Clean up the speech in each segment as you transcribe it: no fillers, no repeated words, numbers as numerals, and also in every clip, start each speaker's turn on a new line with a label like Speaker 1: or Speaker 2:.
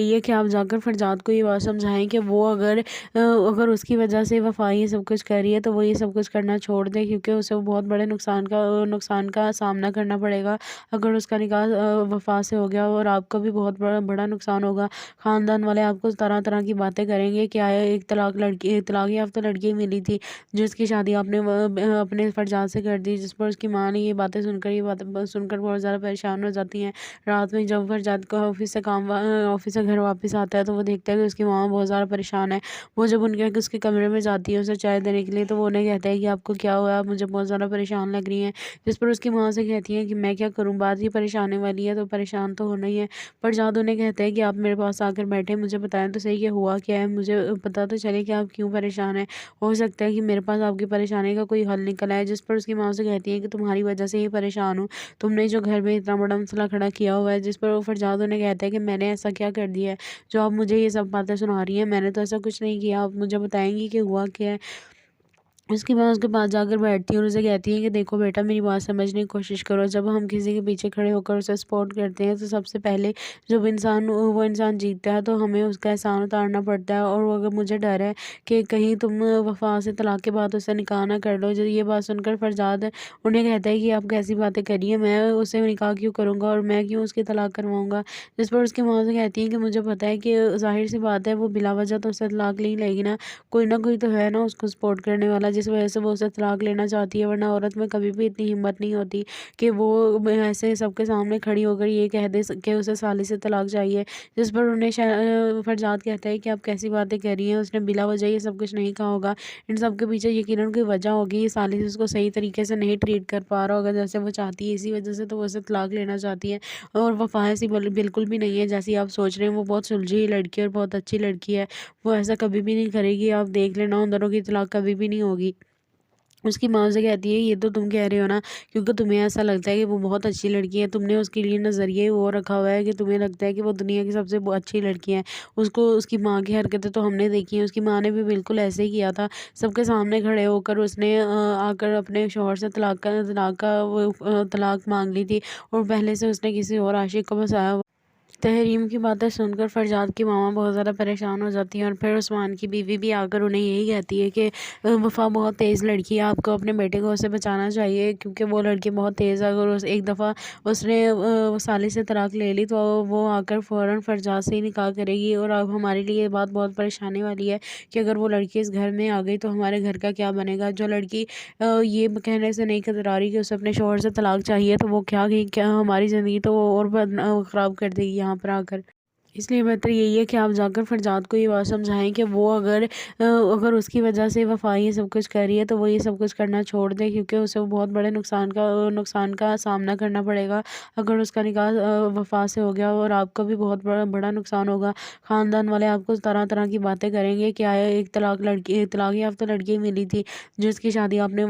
Speaker 1: یہ ہے کہ آپ جا کر فرزاد کو یہ بات سمجھائیں کہ وہ اگر اس کی وجہ سے وفا یہ سب کچھ کر رہی ہے تو وہ یہ سب کچھ کرنا چھوڑ دے، کیونکہ اسے وہ بہت بڑے نقصان کا سامنا کرنا پڑے گا اگر اس کا نکاح وفا سے ہو گیا، اور آپ کا بھی بہت بڑا نقصان ہوگا۔ خاندان والے آپ کو طرح طرح کی باتیں کریں گے کہ آیا ایک طلاق یافتہ لڑکی ملی تھی جس کی شادی آپ نے اپنے فرزاد سے کر دی، جس پر اس کی ماں نے یہ باتیں سن کر بہت زیادہ پریشان ہو جاتی ہیں۔ رات میں جب فرزاد کو آفس سے گھر واپس آتا ہے تو وہ دیکھتا ہے کہ اس کی ماں بہت زیادہ پریشان ہے۔ وہ جب اس کے کمرے میں جاتی ہے اسے چائے دینے کے لیے، تو وہ انہیں کہتا ہے کہ آپ کو کیا ہوا، مجھے بہت زیادہ پریشان لگ رہی ہیں، جس پر اس کی ماں سے کہتی ہے کہ میں کیا کروں، بات ہی پریشان والی ہے تو پریشان تو ہونا ہی ہے۔ فرزاد انہیں کہتا ہے کہ آپ میرے پاس آ کر بیٹھے، مجھے بتائیں تو صحیح کہ ہوا کیا ہے، مجھے پتا تو چلے کہ آپ کیوں پریشان ہیں، ہو سکتا ہے کہ میرے پاس آپ کی پریشانی کا کوئی حل نکل آئے۔ جس پر اس کی ماں سے کہتی ہے کہ تمہاری وجہ سے ہی پریشان ہوں، تم نے جو گھر میں اتنا بڑا مسئلہ کھڑا کیا ہوا ہے۔ جس پر فرزاد انہیں کہتا ہے کہ میں نے ایسا کیا کر دیا ہے جو آپ مجھے یہ سب باتیں سنا رہی ہیں، میں نے تو ایسا کچھ نہیں کیا، آپ مجھے بتائیں گی کہ ہوا کیا ہے۔ اس کے بعد اس کے پاس جا کر بیٹھتی ہے اور اسے کہتی ہے کہ دیکھو بیٹا، میری بات سمجھنے کی کوشش کرو، جب ہم کسی کے پیچھے کھڑے ہو کر اسے سپورٹ کرتے ہیں تو سب سے پہلے جب وہ انسان جیتتا ہے تو ہمیں اس کا احسان اتارنا پڑتا ہے، اور اگر مجھے ڈر ہے کہ کہیں تم وفا سے طلاق کے بعد اسے نکاح نہ کر لو۔ جو یہ بات سن کر فرزاد انہیں کہتا ہے کہ آپ کیسی باتیں کریے، میں اسے نکاح کیوں کروں گا اور میں کیوں اس کی طلاق کرواؤں گا۔ جس پر اس کی ماں سے کہتی ہے کہ مجھے پتا ہے کہ ظاہر سی بات ہے وہ بلا وجہ تو اسے طلاق نہیں لے گی نہ کوئی تو ہے نا اس کو سپورٹ کرنے والا، جس وجہ سے وہ اسے طلاق لینا چاہتی ہے، ورنہ عورت میں کبھی بھی اتنی ہمت نہیں ہوتی کہ وہ ایسے سب کے سامنے کھڑی ہو کر یہ کہہ دے کہ اسے سالی سے طلاق چاہیے۔ جس پر فرزاد کہتا ہے کہ آپ کیسی باتیں کر رہی ہیں، اس نے بلا وجہ یہ سب کچھ نہیں کہا ہوگا، ان سب کے پیچھے یقیناً کوئی وجہ ہوگی، یہ سالی اس کو صحیح طریقے سے نہیں ٹریٹ کر پا رہا ہوگا جیسے وہ چاہتی ہے، اسی وجہ سے تو وہ اسے طلاق لینا چاہتی ہے۔ اور وفا ایسی بالکل بھی نہیں ہے جیسی آپ سوچ رہے ہیں، وہ بہت سلجھی ہوئی لڑکی ہے اور بہت اچھی لڑکی ہے، وہ ایسا کبھی بھی نہیں کرے گی، آپ دیکھ لینا ان دونوں کی طلاق کبھی بھی نہیں ہوگی۔ اس کی ماں سے کہتی ہے یہ تو تم کہہ رہے ہو نا کیونکہ تمہیں ایسا لگتا ہے کہ وہ بہت اچھی لڑکی ہے، تم نے اس کے لیے نظریہ وہ رکھا ہوا ہے کہ تمہیں لگتا ہے کہ وہ دنیا کی سب سے اچھی لڑکی ہے۔ اس کی ماں کی حرکتیں تو ہم نے دیکھی ہیں، اس کی ماں نے بھی بالکل ایسے ہی کیا تھا، سب کے سامنے کھڑے ہو کر اس نے آ کر اپنے شوہر سے طلاق مانگ لی تھی، اور پہلے سے اس نے کسی اور عاشق کو بسایا ہوا۔ تحریم کی باتیں سن کر فرزاد کی ماما بہت زیادہ پریشان ہو جاتی ہیں، اور پھر عثمان کی بیوی بھی آ کر انہیں یہی کہتی ہے کہ وفا بہت تیز لڑکی ہے، آپ کو اپنے بیٹے کو اسے بچانا چاہیے، کیونکہ وہ لڑکی بہت تیز ہے، اگر ایک دفعہ اس نے سالی سے طلاق لے لی تو وہ آ کر فوراً فرزاد سے ہی نکاح کرے گی، اور اب ہمارے لیے یہ بات بہت پریشانی والی ہے کہ اگر وہ لڑکی اس گھر میں آ گئی تو ہمارے گھر کا کیا بنے گا۔ جو لڑکی یہ کہنے سے نہیں کترا رہی کہ اسے اپنے شوہر سے طلاق چاہیے، تو وہ کیا ہماری زندگی تو وہ اور خراب کر دے گی یہاں پر آ کر۔ اس لیے بہتر یہی ہے کہ آپ جا کر فرزاد کو یہ بات سمجھائیں کہ وہ اگر اس کی وجہ سے وفا یہ سب کچھ کر رہی ہے تو وہ یہ سب کچھ کرنا چھوڑ دے، کیونکہ اسے وہ بہت بڑے نقصان کا سامنا کرنا پڑے گا اگر اس کا نکاح وفا سے ہو گیا، اور آپ کا بھی بہت بڑا نقصان ہوگا۔ خاندان والے آپ کو طرح طرح کی باتیں کریں گے کہ آیا ایک طلاق یافتہ لڑکی ملی تھی جس کی شادی آپ نے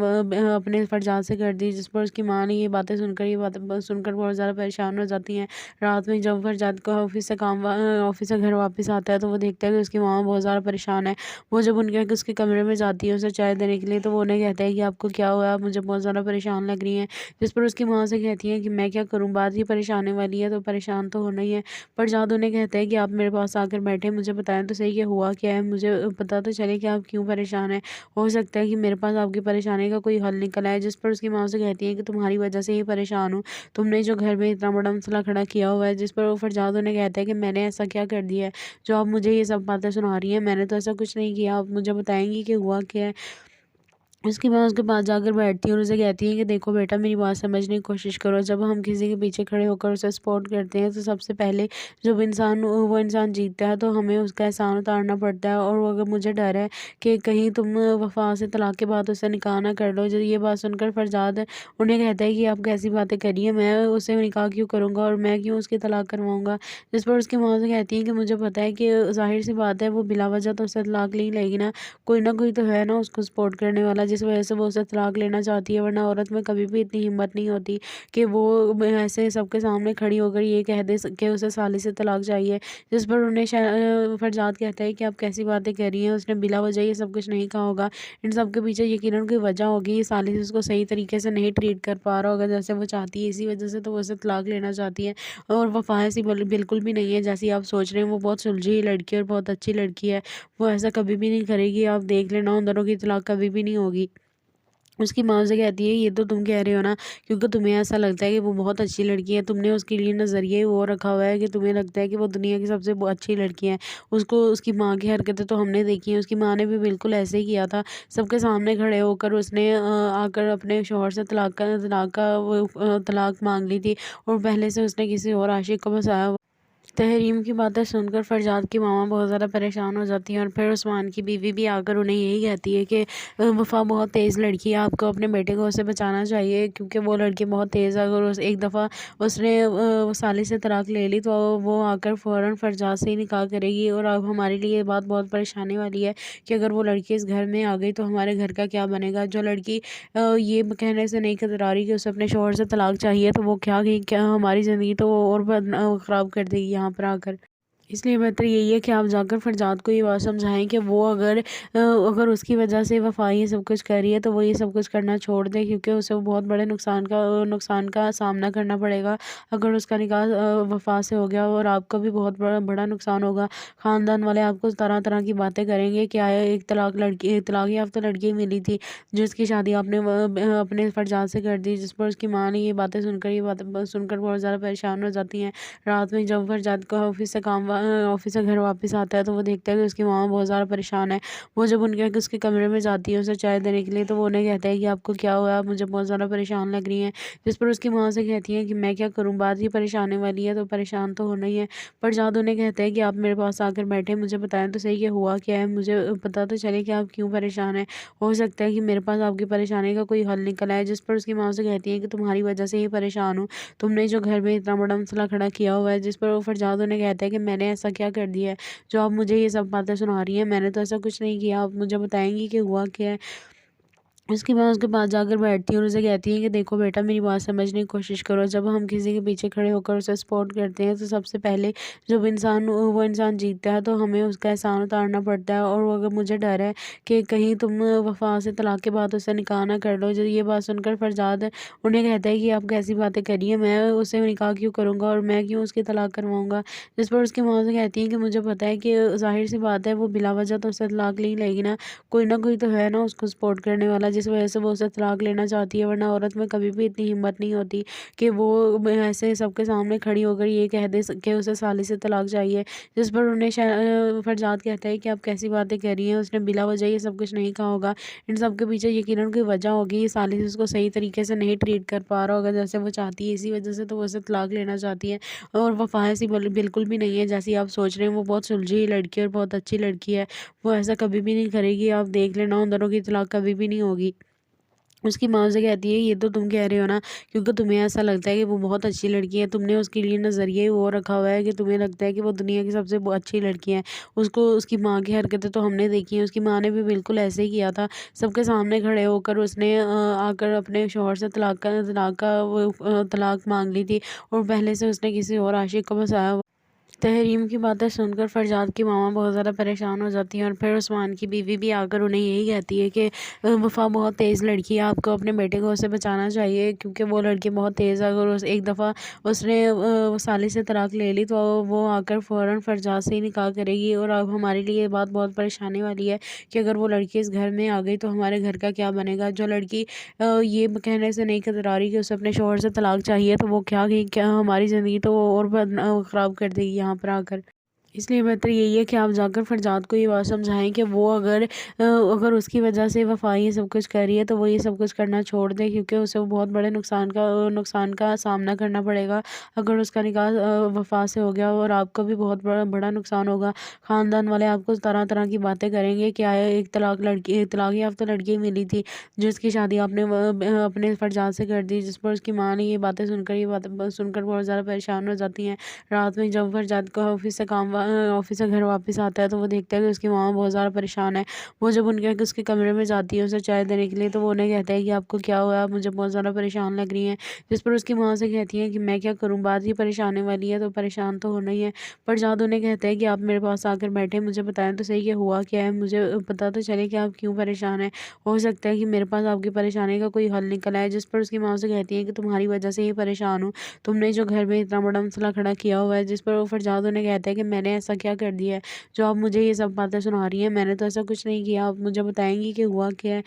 Speaker 1: اپنے فرزاد سے کر دی، جس پر اس کی ماں نے یہ باتیں سن کر بہت زیادہ پریشان ہو جاتی ہیں۔ رات میں جب فرزاد کو آفس سے گھر واپس آتا ہے تو وہ دیکھتا ہے کہ اس کی ماں بہت زیادہ پریشان ہے۔ وہ جب اس کے کمرے میں جاتی ہے اسے چائے دینے کے لیے، تو وہ انہیں کہتا ہے کہ آپ کو کیا ہوا، مجھے بہت زیادہ پریشان لگ رہی ہیں، جس پر اس کی ماں سے کہتی ہے کہ میں کیا کروں، بات ہی پریشان والی ہے تو پریشان تو ہونا ہی ہے۔ فرزاد انہیں کہتا ہے کہ آپ میرے پاس آ کر بیٹھے، مجھے بتائیں تو صحیح کہ ہوا کیا ہے، مجھے پتا تو چلے کہ آپ کیوں پریشان ہیں، ہو سکتا ہے کہ میرے پاس آپ کی پریشانی کا کوئی حل نکل آئے۔ جس پر اس کی ماں سے کہتی ہے کہ تمہاری وجہ سے ہی پریشان ہوں، تم نے جو گھر میں اتنا بڑا مسئلہ کھڑا کیا ہوا ہے۔ جس پر فرزاد انہیں کہتا ہے کہ میں نے ایسا کیا کر دیا ہے جو آپ مجھے یہ سب باتیں سنا رہی ہیں، میں نے تو ایسا کچھ نہیں کیا، آپ مجھے بتائیں گی کہ ہوا کیا ہے۔ اس کے بعد اس کے پاس جا کر بیٹھتی ہے اور اسے کہتی ہے کہ دیکھو بیٹا، میری بات سمجھنے کی کوشش کرو، جب ہم کسی کے پیچھے کھڑے ہو کر اسے سپورٹ کرتے ہیں تو سب سے پہلے جب وہ انسان جیتتا ہے تو ہمیں اس کا احسان اتارنا پڑتا ہے، اور اگر مجھے ڈر ہے کہ کہیں تم وفا سے طلاق کے بعد اسے نکاح نہ کر لو۔ جو یہ بات سن کر فرزاد انہیں کہتا ہے کہ آپ کیسی باتیں کریے، میں اسے نکاح کیوں کروں گا اور میں کیوں اس کی طلاق کرواؤں گا۔ جس پر اس کی ماں سے کہتی ہے کہ مجھے پتا ہے کہ ظاہر سی بات ہے وہ بلا وجہ تو اسے طلاق نہیں لے گی کوئی تو ہے نا اس کو سپورٹ کرنے والا، जिस वजह से वो उससे तलाक लेना चाहती है, वरना औरत में कभी भी इतनी हिम्मत नहीं होती कि वो ऐसे सबके सामने खड़ी होकर ये कह दे कि उसे साली से तलाक चाहिए। जिस पर फरजाद कहता है कि आप कैसी बातें कर रही हैं, उसने बिला वजह ये सब कुछ नहीं कहा होगा। इन सब के पीछे यकीनन कोई वजह होगी, ये साली से उसको सही तरीके से नहीं ट्रीट कर पा रहा होगा जैसे वो चाहती है, इसी वजह से तो वो उससे तलाक लेना चाहती है। और वफ़ा ऐसी बिल्कुल भी नहीं है जैसी आप सोच रहे हैं। वो बहुत सुलझी हुई लड़की है और बहुत अच्छी लड़की है। वो ऐसा कभी भी नहीं करेगी, आप देख लेना, उन दोनों की तलाक कभी भी नहीं होगी। उसकी माँ से कहती है, ये तो तुम कह रहे हो ना, क्योंकि तुम्हें ऐसा लगता है कि वो बहुत अच्छी लड़की है। तुमने उसके लिए नज़रिया ही वो रखा हुआ है कि तुम्हें लगता है कि वो दुनिया की सबसे अच्छी लड़की है। उसको उसकी माँ की हरकतें तो हमने देखी हैं। उसकी माँ ने भी बिल्कुल ऐसे ही किया था। सबके सामने खड़े होकर उसने आकर अपने शौहर से तलाक मांग ली थी, और पहले से उसने किसी और आशिक को फंसाया। तहरीम की बातें सुनकर फरजाद की मामा बहुत ज़्यादा परेशान हो जाती हैं, और फिर उस्मान की बीवी भी आकर उन्हें यही कहती है कि वफ़ा बहुत तेज़ लड़की है, आपको अपने बेटे को उससे बचाना चाहिए, क्योंकि वो लड़की बहुत तेज़ है। अगर एक दफ़ा उसने साली से तलाक ले ली तो वो आकर फ़ौरन फरजाद से ही निकाह करेगी। और अब हमारे लिए ये बात बहुत परेशानी वाली है कि अगर वो लड़की इस घर में आ गई तो हमारे घर का क्या बनेगा। जो लड़की ये कहने से नहीं कतरा रही कि उसे अपने शौहर से तलाक चाहिए, तो वो क्या हमारी ज़िंदगी तो वो और ख़राब कर देगी यहाँ पर आकर। इसलिए बेहतर यही है कि आप जाकर फरजाद को ये बात समझाएं कि वो अगर उसकी वजह से वफ़ा ये सब कुछ कर रही है, तो वो ये सब कुछ करना छोड़ दे, क्योंकि उसे वो बहुत बड़े नुकसान का सामना करना पड़ेगा। अगर उसका निकाह वफ़ा से हो गया, और आपका भी बहुत बड़ा बड़ा नुकसान होगा। ख़ानदान वाले आपको तरह तरह की बातें करेंगे कि आया एक तलाक याफ्ता लड़की मिली थी जिसकी शादी आपने अपने फरजाद से कर दी। जिस पर उसकी माँ ने ये बातें सुनकर बहुत ज़्यादा परेशान हो जाती हैं। रात में जब फरजाद को ऑफिस से घर वापस आता है, तो वो देखता है कि उसकी माँ बहुत ज़्यादा परेशान है। वो जब उसके कमरे में जाती है उसे चाय देने के लिए, तो वो उन्हें कहता है कि आपको क्या हुआ, आप मुझे बहुत ज़्यादा परेशान लग रही हैं। जिस पर उसकी माँ से कहती है कि मैं क्या करूँ, बात ही परेशान वाली है, तो परेशान तो होना ही है। फरजाद उन्हें कहता है कि आप मेरे पास आकर बैठे, मुझे बताएं तो सही कि हुआ क्या है, मुझे पता तो चले कि आप क्यों परेशान हैं। हो सकता है कि मेरे पास आपकी परेशानी का कोई हल निकल आए। जिस पर उसकी माँ से कहती है कि तुम्हारी वजह से ही परेशान हूँ, तुमने जो घर में इतना बड़ा मसला खड़ा किया हुआ है। जिस पर वो फरजाद उन्हें कहता है कि मैंने ऐसा क्या कर दिया है जो आप मुझे ये सब बातें सुना रही हैं, मैंने तो ऐसा कुछ नहीं किया, आप मुझे बताएंगी कि हुआ क्या है। उसके बाद उसके पास जाकर बैठती है और उसे कहती है कि देखो बेटा, मेरी बात समझने की कोशिश करो। जब हम किसी के पीछे खड़े होकर उसे सपोर्ट करते हैं, तो सबसे पहले जब वो इंसान जीतता है, तो हमें उसका एहसान उतारना पड़ता है। और वो अगर मुझे डर है कि कहीं तुम वफ़ा से तलाक के बाद उससे निकाह ना कर लो। जब ये बात सुनकर फरजाद उन्हें कहता है कि आप कैसी बातें करिए, मैं उससे निकाह क्यों करूँगा और मैं क्यों उसकी तलाक करवाऊँगा। जिस पर उसकी माँ से कहती है कि मुझे पता है कि ज़ाहिर सी बात है, वो बिला वजह तो उससे तलाक नहीं लेगी ना कोई तो है ना उसको सपोर्ट करने वाला, जिस वजह से वो उससे तलाक लेना चाहती है। वरना औरत में कभी भी इतनी हिम्मत नहीं होती कि वो ऐसे सबके सामने खड़ी होकर ये कह दे कि उसे साली से तलाक चाहिए। जिस पर फरजाद कहता है कि आप कैसी बातें कर रही हैं, उसने बिला वजह ये सब कुछ नहीं कहा होगा। इन सब के पीछे यकीनन कोई वजह होगी, ये साली से उसको सही तरीके से नहीं ट्रीट कर पा रहा होगा जैसे वो चाहती है, इसी वजह से तो वो उससे तलाक लेना चाहती है। और वफ़ा ऐसी बिल्कुल भी नहीं है जैसी आप सोच रहे हैं। वो बहुत सुलझी हुई लड़की है और बहुत अच्छी लड़की है। वो ऐसा कभी भी नहीं करेगी, आप देख लेना, उन दोनों की तलाक कभी भी नहीं होगी। उसकी माँ से कहती है, ये तो तुम कह रहे हो ना, क्योंकि तुम्हें ऐसा लगता है कि वो बहुत अच्छी लड़की है। तुमने उसके लिए नज़रिया ही वो रखा हुआ है कि तुम्हें लगता है कि वो दुनिया की सबसे अच्छी लड़की है। उसकी माँ की हरकतें तो हमने देखी हैं। उसकी माँ ने भी बिल्कुल ऐसे ही किया था। सबके सामने खड़े होकर उसने आकर अपने शौहर से तलाक मांग ली थी, और पहले से उसने किसी और आशिक को फंसाया। तहरीम की बातें सुनकर फरजाद की मामा बहुत ज़्यादा परेशान हो जाती हैं, और फिर उस्मान की बीवी भी आकर उन्हें यही कहती है कि वफ़ा बहुत तेज़ लड़की है, आपको अपने बेटे को उससे बचाना चाहिए, क्योंकि वो लड़की बहुत तेज़ है। अगर एक दफ़ा उसने साली से तलाक ले ली, तो वो आकर फ़ौरन फरजाद से ही निकाह करेगी। और अब हमारे लिए ये बात बहुत परेशानी वाली है कि अगर वो लड़की इस घर में आ गई तो हमारे घर का क्या बनेगा। जो लड़की ये कहने से नहीं कतरा रही कि उसे अपने शौहर से तलाक चाहिए, तो वो क्या हमारी ज़िंदगी तो वो और ख़राब कर देगी यहाँ पर आकर। इसलिए बेहतर यही है कि आप जाकर फरजाद को ये बात समझाएं कि वो अगर उसकी वजह से वफ़ा ये सब कुछ कर रही है, तो वो ये सब कुछ करना छोड़ दे, क्योंकि उसे वो बहुत बड़े नुकसान का सामना करना पड़ेगा। अगर उसका निकाह वफ़ा से हो गया, और आपका भी बहुत बड़ा बड़ा नुकसान होगा। ख़ानदान वाले आपको तरह तरह की बातें करेंगे कि आया एक तलाक याफ्ता लड़की मिली थी जिसकी शादी आपने अपने फरजाद से कर दी। जिस पर उसकी माँ ने ये बातें सुनकर बहुत ज़्यादा परेशान हो जाती हैं। रात में जब फरजाद को ऑफिस से ऑफिस से घर वापस आता है तो वो देखता है कि उसकी माँ बहुत ज़्यादा परेशान है। वो जब उसके कमरे में जाती है उसे चाय देने के लिए, तो वो उन्हें कहता है कि आपको क्या हुआ, आप मुझे बहुत ज़्यादा परेशान लग रही हैं। जिस पर उसकी माँ से कहती है कि मैं क्या करूँ, बात ही परेशान होने वाली है तो परेशान तो होना ही है। पर जादू उन्हें कहता है कि आप मेरे पास आकर बैठे, मुझे बताएं तो सही कि हुआ क्या है, मुझे पता तो चले कि आप क्यों परेशान हैं। हो सकता है कि मेरे पास आपकी परेशानी का कोई हल निकल आए। जिस पर उसकी माँ से कहती है कि तुम्हारी वजह से ही परेशान हूँ, तुमने जो घर में इतना बड़ा मसला खड़ा किया हुआ है। जिस पर वो फरजाद उन्हें कहता है कि मैंने ऐसा क्या कर दिया है जो आप मुझे ये सब बातें सुना रही हैं, मैंने तो ऐसा कुछ नहीं किया, आप मुझे बताएंगी कि हुआ क्या है।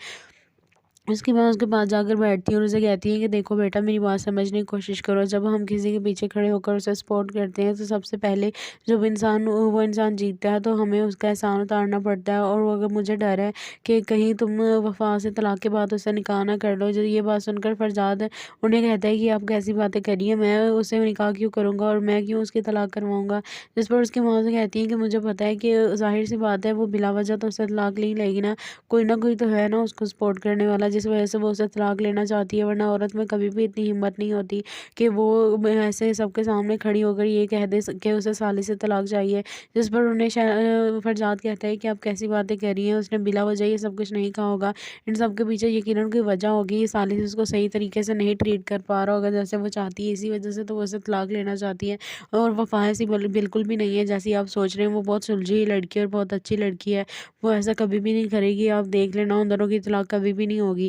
Speaker 1: उसके बाद उसके पास जाकर बैठती है और उसे कहती है कि देखो बेटा, मेरी बात समझने की कोशिश करो। जब हम किसी के पीछे खड़े होकर उसे सपोर्ट करते हैं तो सबसे पहले जब वो इंसान जीतता है तो हमें उसका एहसान उतारना पड़ता है। और वो अगर मुझे डर है कि कहीं तुम वफा से तलाक के बाद उसे निकाह ना कर लो। जब ये बात सुनकर फरजाद उन्हें कहता है कि आप कैसी बातें करिए, मैं उससे निकाह क्यों करूँगा और मैं क्यों उसकी तलाक करवाऊँगा। जिस पर उसकी माँ से कहती है कि मुझे पता है कि ज़ाहिर सी बात है वो बिला वजह तो उससे तलाक नहीं लेगी ना, कोई ना कोई तो है ना उसको सपोर्ट करने वाला, जिस वजह से वो उसे तलाक लेना चाहती है। वरना औरत में कभी भी इतनी हिम्मत नहीं होती कि वो ऐसे सबके सामने खड़ी होकर ये कह दे कि उसे साली से तलाक चाहिए। जिस पर फरजाद कहता है कि आप कैसी बातें कर रही हैं, उसने बिला वजह ये सब कुछ नहीं कहा होगा। इन सब के पीछे यकीनन कोई वजह होगी, ये साली से उसको सही तरीके से नहीं ट्रीट कर पा रहा होगा जैसे वो चाहती है, इसी वजह से तो वो उसे तलाक लेना चाहती है। और वफा ऐसी बिल्कुल भी नहीं है जैसी आप सोच रहे हैं। वो बहुत सुलझी हुई लड़की है और बहुत अच्छी लड़की है। वो ऐसा कभी भी नहीं करेगी, आप देख लेना, उन दोनों की तलाक कभी भी नहीं होगी।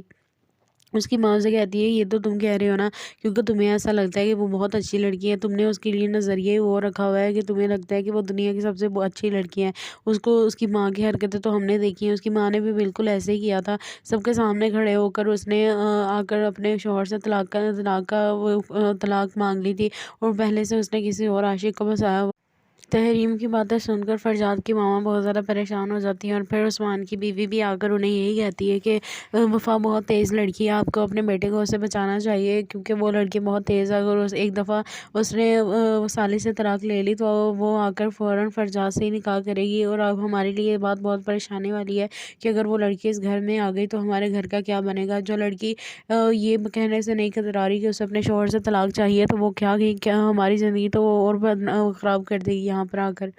Speaker 1: उसकी माँ से कहती है ये तो तुम कह रहे हो ना, क्योंकि तुम्हें ऐसा लगता है कि वो बहुत अच्छी लड़की है, तुमने उसके लिए नज़रिया ही वो रखा हुआ है कि तुम्हें लगता है कि वो दुनिया की सबसे अच्छी लड़की है। उसको उसकी माँ की हरकतें तो हमने देखी हैं, उसकी माँ ने भी बिल्कुल ऐसे ही किया था। सबके सामने खड़े होकर उसने आकर अपने शौहर से तलाक मांग ली थी। और पहले से उसने किसी और आशिक को बसाया। तहरीम की बातें सुनकर फरजाद की मामा बहुत ज़्यादा परेशान हो जाती हैं और फिर उस्मान की बीवी भी आकर उन्हें यही कहती है कि वफ़ा बहुत तेज़ लड़की है, आपको अपने बेटे को उससे बचाना चाहिए क्योंकि वो लड़की बहुत तेज़ है। अगर एक दफ़ा उसने साली से तलाक ले ली तो वो आकर फ़ौरन फरजाद से ही निकाह करेगी। और अब हमारे लिए ये बात बहुत परेशानी वाली है कि अगर वो लड़की इस घर में आ गई तो हमारे घर का क्या बनेगा। जो लड़की ये कहने से नहीं कतरा रही कि उसे अपने शौहर से तलाक चाहिए, तो वो क्या हमारी ज़िंदगी तो वो और ख़राब कर देगी यहाँ पर आकर।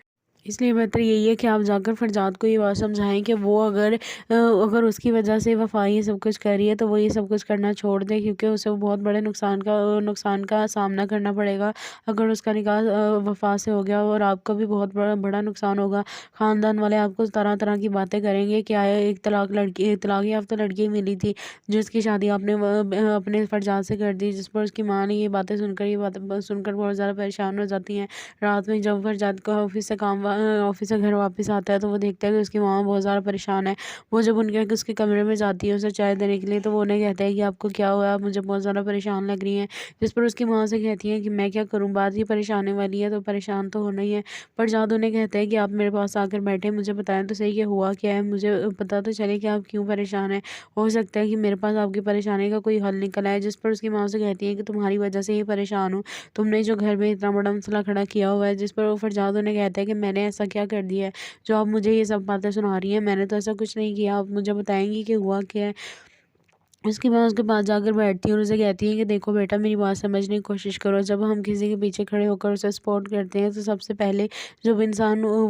Speaker 1: इसलिए बेहतर यही है कि आप जाकर फरजाद को ये बात समझाएं कि वो अगर उसकी वजह से वफ़ा ये सब कुछ कर रही है तो वो ये सब कुछ करना छोड़ दे, क्योंकि उसे वो बहुत बड़े नुकसान का सामना करना पड़ेगा। अगर उसका निकाह वफ़ा से हो गया और आपका भी बहुत बड़ा बड़ा नुकसान होगा। ख़ानदान वाले आपको तरह तरह की बातें करेंगे कि आए एक तलाक याफ्ता लड़की मिली थी जिसकी शादी आपने अपने फरजाद से कर दी। जिस पर उसकी माँ ने ये बातें सुनकर बहुत ज़्यादा परेशान हो जाती हैं। रात में जब फरजाद को ऑफिस से घर वापस आता है तो वो देखता है कि उसकी माँ बहुत ज़्यादा परेशान है। वो जब उसके कमरे में जाती है उसे चाय देने के लिए, तो वो उन्हें कहता है कि आपको क्या हुआ, आप मुझे बहुत ज़्यादा परेशान लग रही हैं। जिस पर उसकी माँ से कहती है कि मैं क्या करूँ, बात ही परेशान होने वाली है तो परेशान तो होना ही है। पर जादू उन्हें कहता है कि आप मेरे पास आकर बैठे, मुझे बताएं तो सही कि हुआ क्या है, मुझे पता तो चले कि आप क्यों परेशान हैं। हो सकता है कि मेरे पास आपकी परेशानी का कोई हल निकल आए। जिस पर उसकी माँ से कहती है कि तुम्हारी वजह से ही परेशान हूँ, तुमने जो घर में इतना बड़ा मसला खड़ा किया हुआ है। जिस पर वो फरजाद उन्हें कहता है कि मैंने ऐसा क्या कर दिया है जो आप मुझे ये सब बातें सुना रही हैं, मैंने तो ऐसा कुछ नहीं किया, आप मुझे बताएंगी कि हुआ क्या है। उसके बाद उसके पास जाकर बैठती है और उसे कहती है कि देखो बेटा, मेरी बात समझने की कोशिश करो। जब हम किसी के पीछे खड़े होकर उसे सपोर्ट करते हैं तो सबसे पहले जब वो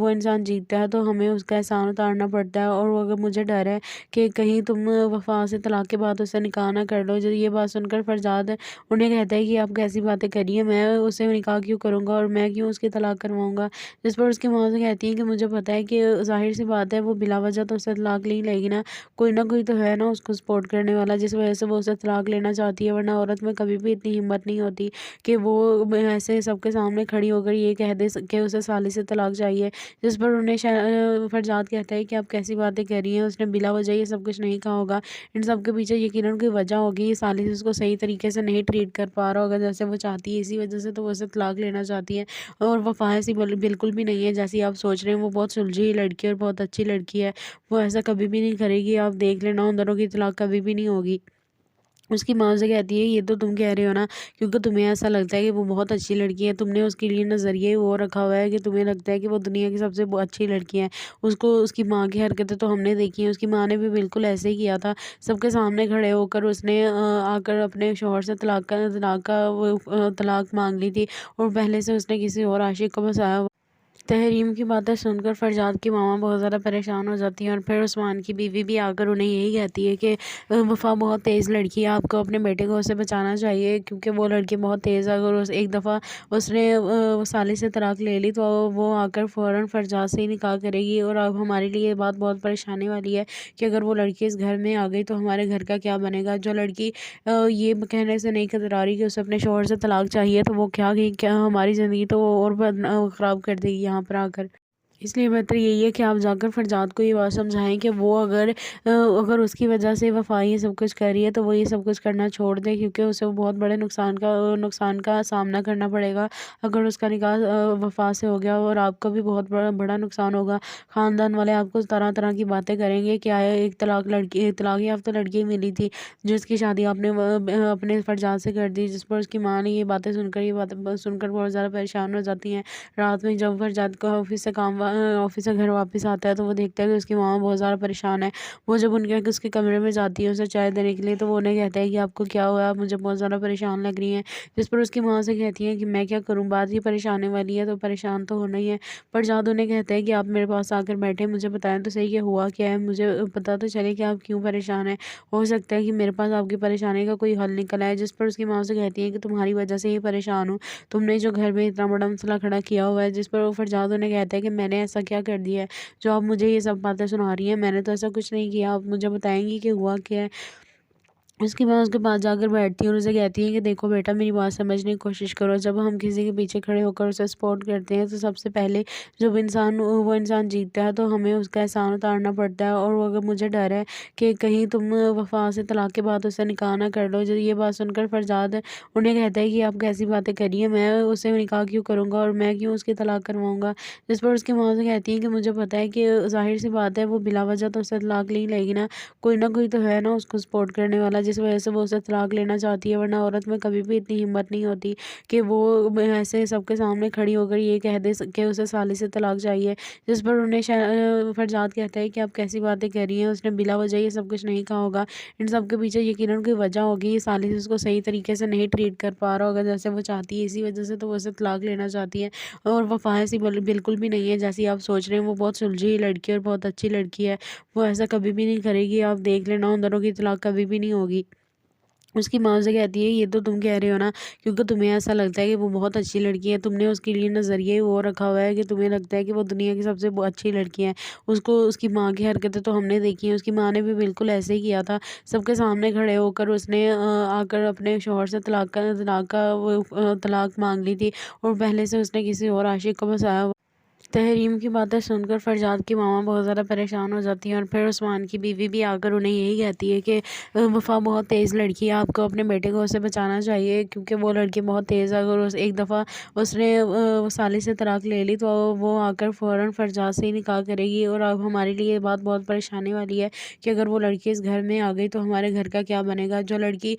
Speaker 1: इंसान जीतता है तो हमें उसका एहसान उतारना पड़ता है। और वो अगर मुझे डर है कि कहीं तुम वफा से तलाक के बाद उससे निकाह ना कर लो। जब ये बात सुनकर फरजाद उन्हें कहता है कि आप कैसी बातें करिए, मैं उससे निकाह क्यों करूँगा और मैं क्यों उसकी तलाक करवाऊँगा। जिस पर उसकी माँ से कहती है कि मुझे पता है कि ज़ाहिर सी बात है वो बिला वजह तो उससे तलाक नहीं लेगी ना, कोई ना कोई तो है ना उसको सपोर्ट करने वाला, जिस वजह से वो उसे तलाक लेना चाहती है। वरना औरत में कभी भी इतनी हिम्मत नहीं होती कि वो ऐसे सबके सामने खड़ी होकर ये कह दे कि उसे साली से तलाक चाहिए। जिस पर फरजाद कहता है कि आप कैसी बातें कर रही हैं, उसने बिला वजह ये सब कुछ नहीं कहा होगा। इन सब के पीछे यकीनन कोई वजह होगी, ये साली से उसको सही तरीके से नहीं ट्रीट कर पा रहा होगा जैसे वो चाहती है, इसी वजह से तो वो उसे तलाक लेना चाहती है। और वफा ऐसी बिल्कुल भी नहीं है जैसी आप सोच रहे हैं। वो बहुत सुलझी हुई लड़की है और बहुत अच्छी लड़की है। वो ऐसा कभी भी नहीं करेगी, आप देख लेना, उन दोनों की तलाक कभी भी नहीं होगी। उसकी माँ से कहती है ये तो तुम कह रहे हो ना, क्योंकि तुम्हें ऐसा लगता है कि वो बहुत अच्छी लड़की है, तुमने उसके लिए नज़रिया ही वो रखा हुआ है कि तुम्हें लगता है कि वो दुनिया की सबसे अच्छी लड़की है। उसकी माँ की हरकतें तो हमने देखी हैं, उसकी माँ ने भी बिल्कुल ऐसे ही किया था। सबके सामने खड़े होकर उसने आकर अपने शौहर से तलाक मांग ली थी। और पहले से उसने किसी और आशिक को बसाया تحریم کی باتیں سن کر فرزاد کی ماما بہت زیادہ پریشان ہو جاتی ہیں اور پھر عثمان کی بیوی بھی آ کر انہیں یہی کہتی ہے کہ وفا بہت تیز لڑکی ہے، آپ کو اپنے بیٹے کو اسے بچانا چاہیے کیونکہ وہ لڑکی بہت تیز ہے۔ اگر ایک دفعہ اس نے سالی سے طلاق لے لی تو وہ آ کر فوراً فرزاد سے ہی نکاح کرے گی، اور اب ہمارے لیے یہ بات بہت پریشانی والی ہے کہ اگر وہ لڑکی اس گھر میں آ گئی تو ہمارے گھر کا کیا بنے گا۔ جو لڑکی یہ کہنے سے نہیں کترا رہی کہ اسے اپنے شوہر سے طلاق چاہیے تو وہ کیا ہماری زندگی تو وہ اور خراب کر دے گی یہاں پر آ کر۔ اس لیے بہتر یہی ہے کہ آپ جا کر فرزاد کو یہ بات سمجھائیں کہ وہ اگر اس کی وجہ سے وفا یہ سب کچھ کر رہی ہے تو وہ یہ سب کچھ کرنا چھوڑ دے، کیونکہ اسے بہت بڑے نقصان کا سامنا کرنا پڑے گا اگر اس کا نکاح وفا سے ہو گیا، اور آپ کو بھی بہت بڑا نقصان ہوگا۔ خاندان والے آپ کو طرح طرح کی باتیں کریں گے کہ آیا ایک طلاق یافتہ لڑکی ملی تھی جس کی شادی آپ نے اپنے فرزاد سے کر دی، جس پر اس کی ماں نے یہ باتیں سن کر بہت زیادہ پریشان ہو جاتی ہیں۔ رات میں جب فرزاد کو آفس سے گھر واپس آتا ہے تو وہ دیکھتا ہے کہ اس کی ماما بہت زیادہ پریشان ہے۔ وہ جب اس کے کمرے میں جاتی ہے اسے چائے دینے کے لیے تو وہ انہیں کہتا ہے کہ آپ کو کیا ہوا، آپ مجھے بہت زیادہ پریشان لگ رہی ہیں، جس پر اس کی ماں سے کہتی ہے کہ میں کیا کروں، بات ہی پریشانی والی ہے تو پریشان تو ہونا ہی ہے۔ فرزاد انہیں کہتا ہے کہ آپ میرے پاس آ کر بیٹھے، مجھے بتائیں تو صحیح کہ ہوا کیا ہے، مجھے پتا تو چلے کہ آپ کیوں پریشان ہیں، ہو سکتا ہے کہ میرے پاس آپ کی پریشانی کا کوئی حل نکل آئے۔ جس پر اس کی ماں سے کہتی ہے کہ تمہاری وجہ سے ہی پریشان ہوں، تم نے جو گھر میں اتنا بڑا مسئلہ کھڑا کیا ہوا ہے۔ جس پر فرزاد انہیں کہتا ہے کہ میں نے ایسا کیا کر دیا ہے جو آپ مجھے یہ سب باتیں سنا رہی ہیں، میں نے تو ایسا کچھ نہیں کیا، آپ مجھے بتائیں گی کہ ہوا کیا ہے۔ اس کے بعد اس کے پاس جا کر بیٹھتی ہے اور اسے کہتی ہے کہ دیکھو بیٹا، میری بات سمجھنے کی کوشش کرو، جب ہم کسی کے پیچھے کھڑے ہو کر اسے سپورٹ کرتے ہیں تو سب سے پہلے جب وہ انسان جیتتا ہے تو ہمیں اس کا احسان اتارنا پڑتا ہے، اور اگر مجھے ڈر ہے کہ کہیں تم وفا سے طلاق کے بعد اسے نکاح نہ کر لو۔ جب یہ بات سن کر فرزاد انہیں کہتا ہے کہ آپ کیسی باتیں کر رہی ہیں، میں اسے نکاح کیوں کروں گا اور میں کیوں اس کی طلاق کرواؤں گا۔ جس پر اس کی ماں سے کہتی ہے کہ مجھے پتا ہے کہ ظاہر سی بات ہے وہ بلا وجہ تو اسے طلاق نہیں لے گی نا، کوئی نہ کوئی تو ہے نا اس کو سپورٹ کرنے والا جس وجہ سے وہ اسے طلاق لینا چاہتی ہے، ورنہ عورت میں کبھی بھی اتنی ہمت نہیں ہوتی کہ وہ ایسے سب کے سامنے کھڑی ہو کر یہ کہہ دے کہ اسے سالی سے طلاق چاہیے۔ جس پر فرزاد کہتا ہے کہ آپ کیسی باتیں کر رہی ہیں، اس نے بلا وجہ یہ سب کچھ نہیں کہا ہوگا، ان سب کے پیچھے یقیناً کوئی وجہ ہوگی، یہ سالی اس کو صحیح طریقے سے نہیں ٹریٹ کر پا رہا ہوگا جیسے وہ چاہتی ہے، اسی وجہ سے تو وہ اسے طلاق لینا چاہتی ہے۔ اور وفا ایسی بالکل بھی نہیں ہے جیسی آپ سوچ رہے ہیں، وہ بہت سلجھی ہوئی لڑکی ہے اور بہت اچھی لڑکی ہے، وہ ایسا کبھی بھی نہیں کرے گی، آپ دیکھ لینا ان دونوں کی طلاق کبھی بھی نہیں ہوگی۔ اس کی ماں سے کہتی ہے یہ تو تم کہہ رہے ہو نا کیونکہ تمہیں ایسا لگتا ہے کہ وہ بہت اچھی لڑکی ہے، تم نے اس کے لیے نظریہ ہی وہ رکھا ہوا ہے کہ تمہیں لگتا ہے کہ وہ دنیا کی سب سے اچھی لڑکی ہے۔ اس کی ماں کی حرکتیں تو ہم نے دیکھی ہیں، اس کی ماں نے بھی بالکل ایسے ہی کیا تھا، سب کے سامنے کھڑے ہو کر اس نے آ کر اپنے شوہر سے طلاق مانگ لی تھی، اور پہلے سے اس نے کسی اور عاشق کو بسایا۔ تحریم کی باتیں سن کر فرزاد کی ماما بہت زیادہ پریشان ہو جاتی ہیں اور پھر عثمان کی بیوی بھی آ کر انہیں یہی کہتی ہے کہ وفا بہت تیز لڑکی ہے، آپ کو اپنے بیٹے کو اسے بچانا چاہیے کیونکہ وہ لڑکی بہت تیز ہے، اگر ایک دفعہ اس نے سالی سے طلاق لے لی تو وہ آ کر فوراً فرزاد سے ہی نکاح کرے گی، اور اب ہمارے لیے یہ بات بہت پریشانی والی ہے کہ اگر وہ لڑکی اس گھر میں آ گئی تو ہمارے گھر کا کیا بنے گا۔ جو لڑکی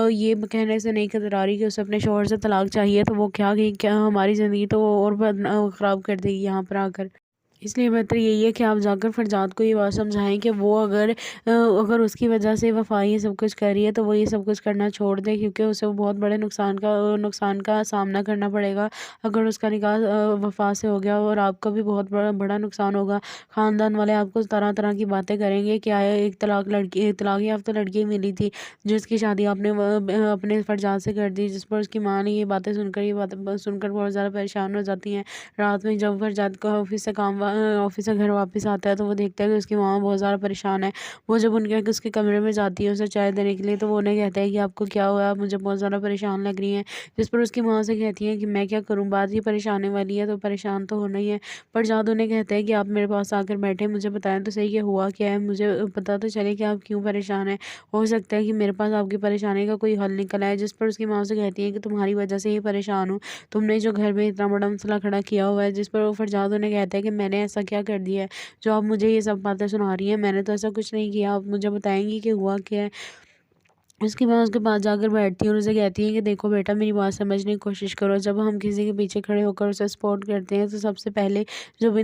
Speaker 1: یہ کہنے سے نہیں کترا رہی کہ اسے اپنے شوہر سے طلاق چاہیے تو وہ کیا ہماری زندگی تو وہ اور خراب کر دے گی یہاں پر آ کر۔ اس لیے بہتر یہی ہے کہ آپ جا کر فرزاد کو یہ بات سمجھائیں کہ وہ اگر اس کی وجہ سے وفا یہ سب کچھ کر رہی ہے تو وہ یہ سب کچھ کرنا چھوڑ دے، کیونکہ اسے بہت بڑے نقصان کا سامنا کرنا پڑے گا اگر اس کا نکاح وفا سے ہو گیا، اور آپ کو بھی بہت بڑا نقصان ہوگا۔ خاندان والے آپ کو طرح طرح کی باتیں کریں گے کہ آیا ایک طلاق یافتہ لڑکی ملی تھی جس کی شادی آپ نے اپنے فرزاد سے کر دی، جس پر اس کی ماں نے یہ باتیں سن کر بہت زیادہ پریشان ہو جاتی ہیں۔ رات میں جب فرزاد کو آفس سے گھر واپس آتا ہے تو وہ دیکھتا ہے کہ اس کی ماما بہت زیادہ پریشان ہے۔ وہ جب اس کے کمرے میں جاتی ہے اسے چائے دینے کے لیے تو وہ انہیں کہتا ہے کہ آپ کو کیا ہوا، آپ مجھے بہت زیادہ پریشان لگ رہی ہیں، جس پر اس کی ماں سے کہتی ہے کہ میں کیا کروں، بات ہی پریشانی والی ہے تو پریشان تو ہونا ہی ہے۔ فرزاد انہیں کہتا ہے کہ آپ میرے پاس آ کر بیٹھے، مجھے بتائیں تو صحیح کہ ہوا کیا ہے، مجھے پتا تو چلے کہ آپ کیوں پریشان ہیں، ہو سکتا ہے کہ میرے پاس آپ کی پریشانی کا کوئی حل نکل آئے۔ جس پر اس کی ماں سے کہتی ہے کہ تمہاری وجہ سے ہی پریشان ہوں، تم نے جو گھر میں اتنا بڑا مسئلہ کھڑا کیا ہوا ہے۔ جس پر فرزاد انہیں کہتا ہے کہ میں نے ایسا کیا کر دیا ہے جو آپ مجھے یہ سب باتیں سنا رہی ہیں، میں نے تو ایسا کچھ نہیں کیا، آپ مجھے بتائیں گی کہ ہوا کیا ہے۔ उसके बाद उसके पास जाकर बैठती है और उसे कहती है कि देखो बेटा, मेरी बात समझने की कोशिश करो। जब हम किसी के पीछे खड़े होकर उसे सपोर्ट करते हैं तो सबसे पहले जब वो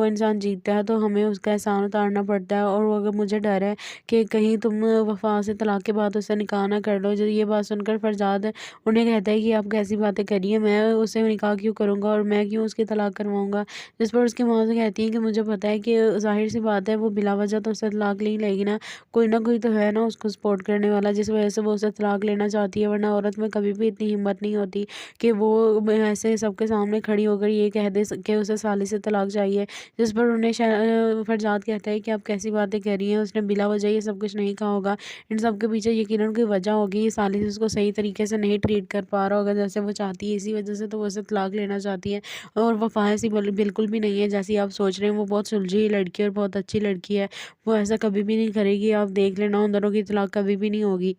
Speaker 1: इंसान जीतता है तो हमें उसका एहसान उतारना पड़ता है। और वो अगर मुझे डर है कि कहीं तुम वफ़ा से तलाक के बाद उससे निकाह ना कर लो। जो ये बात सुनकर फरजाद उन्हें कहता है कि आप कैसी बातें कर रही हैं, मैं उससे निकाह क्यों करूँगा और मैं क्यों उसकी तलाक करवाऊँगा। जिस पर उसकी माँ से कहती है कि मुझे पता है कि ज़ाहिर-सी बात है वो बिला वजह तो उससे तलाक नहीं लेगी ना, कोई ना कोई तो है ना उसको सपोर्ट करने वाला, जिस वजह से वो उससे तलाक लेना चाहती है। वरना औरत में कभी भी इतनी हिम्मत नहीं होती कि वो ऐसे सबके सामने खड़ी होकर ये कह दे कि उसे साली से तलाक चाहिए। जिस पर फरजाद कहता है कि आप कैसी बातें कर रही हैं, उसने बिला वजह ये सब कुछ नहीं कहा होगा। इन सब के पीछे यकीनन कोई वजह होगी, ये साली से उसको सही तरीके से नहीं ट्रीट कर पा रहा होगा जैसे वो चाहती है, इसी वजह से तो वो उससे तलाक लेना चाहती है। और वफ़ा ऐसी बिल्कुल भी नहीं है जैसी आप सोच रहे हैं। वो बहुत सुलझी हुई लड़की है और बहुत अच्छी लड़की है। वो ऐसा कभी भी नहीं करेगी, आप देख लेना, उन दोनों की तलाक कभी भी नहीं होगी।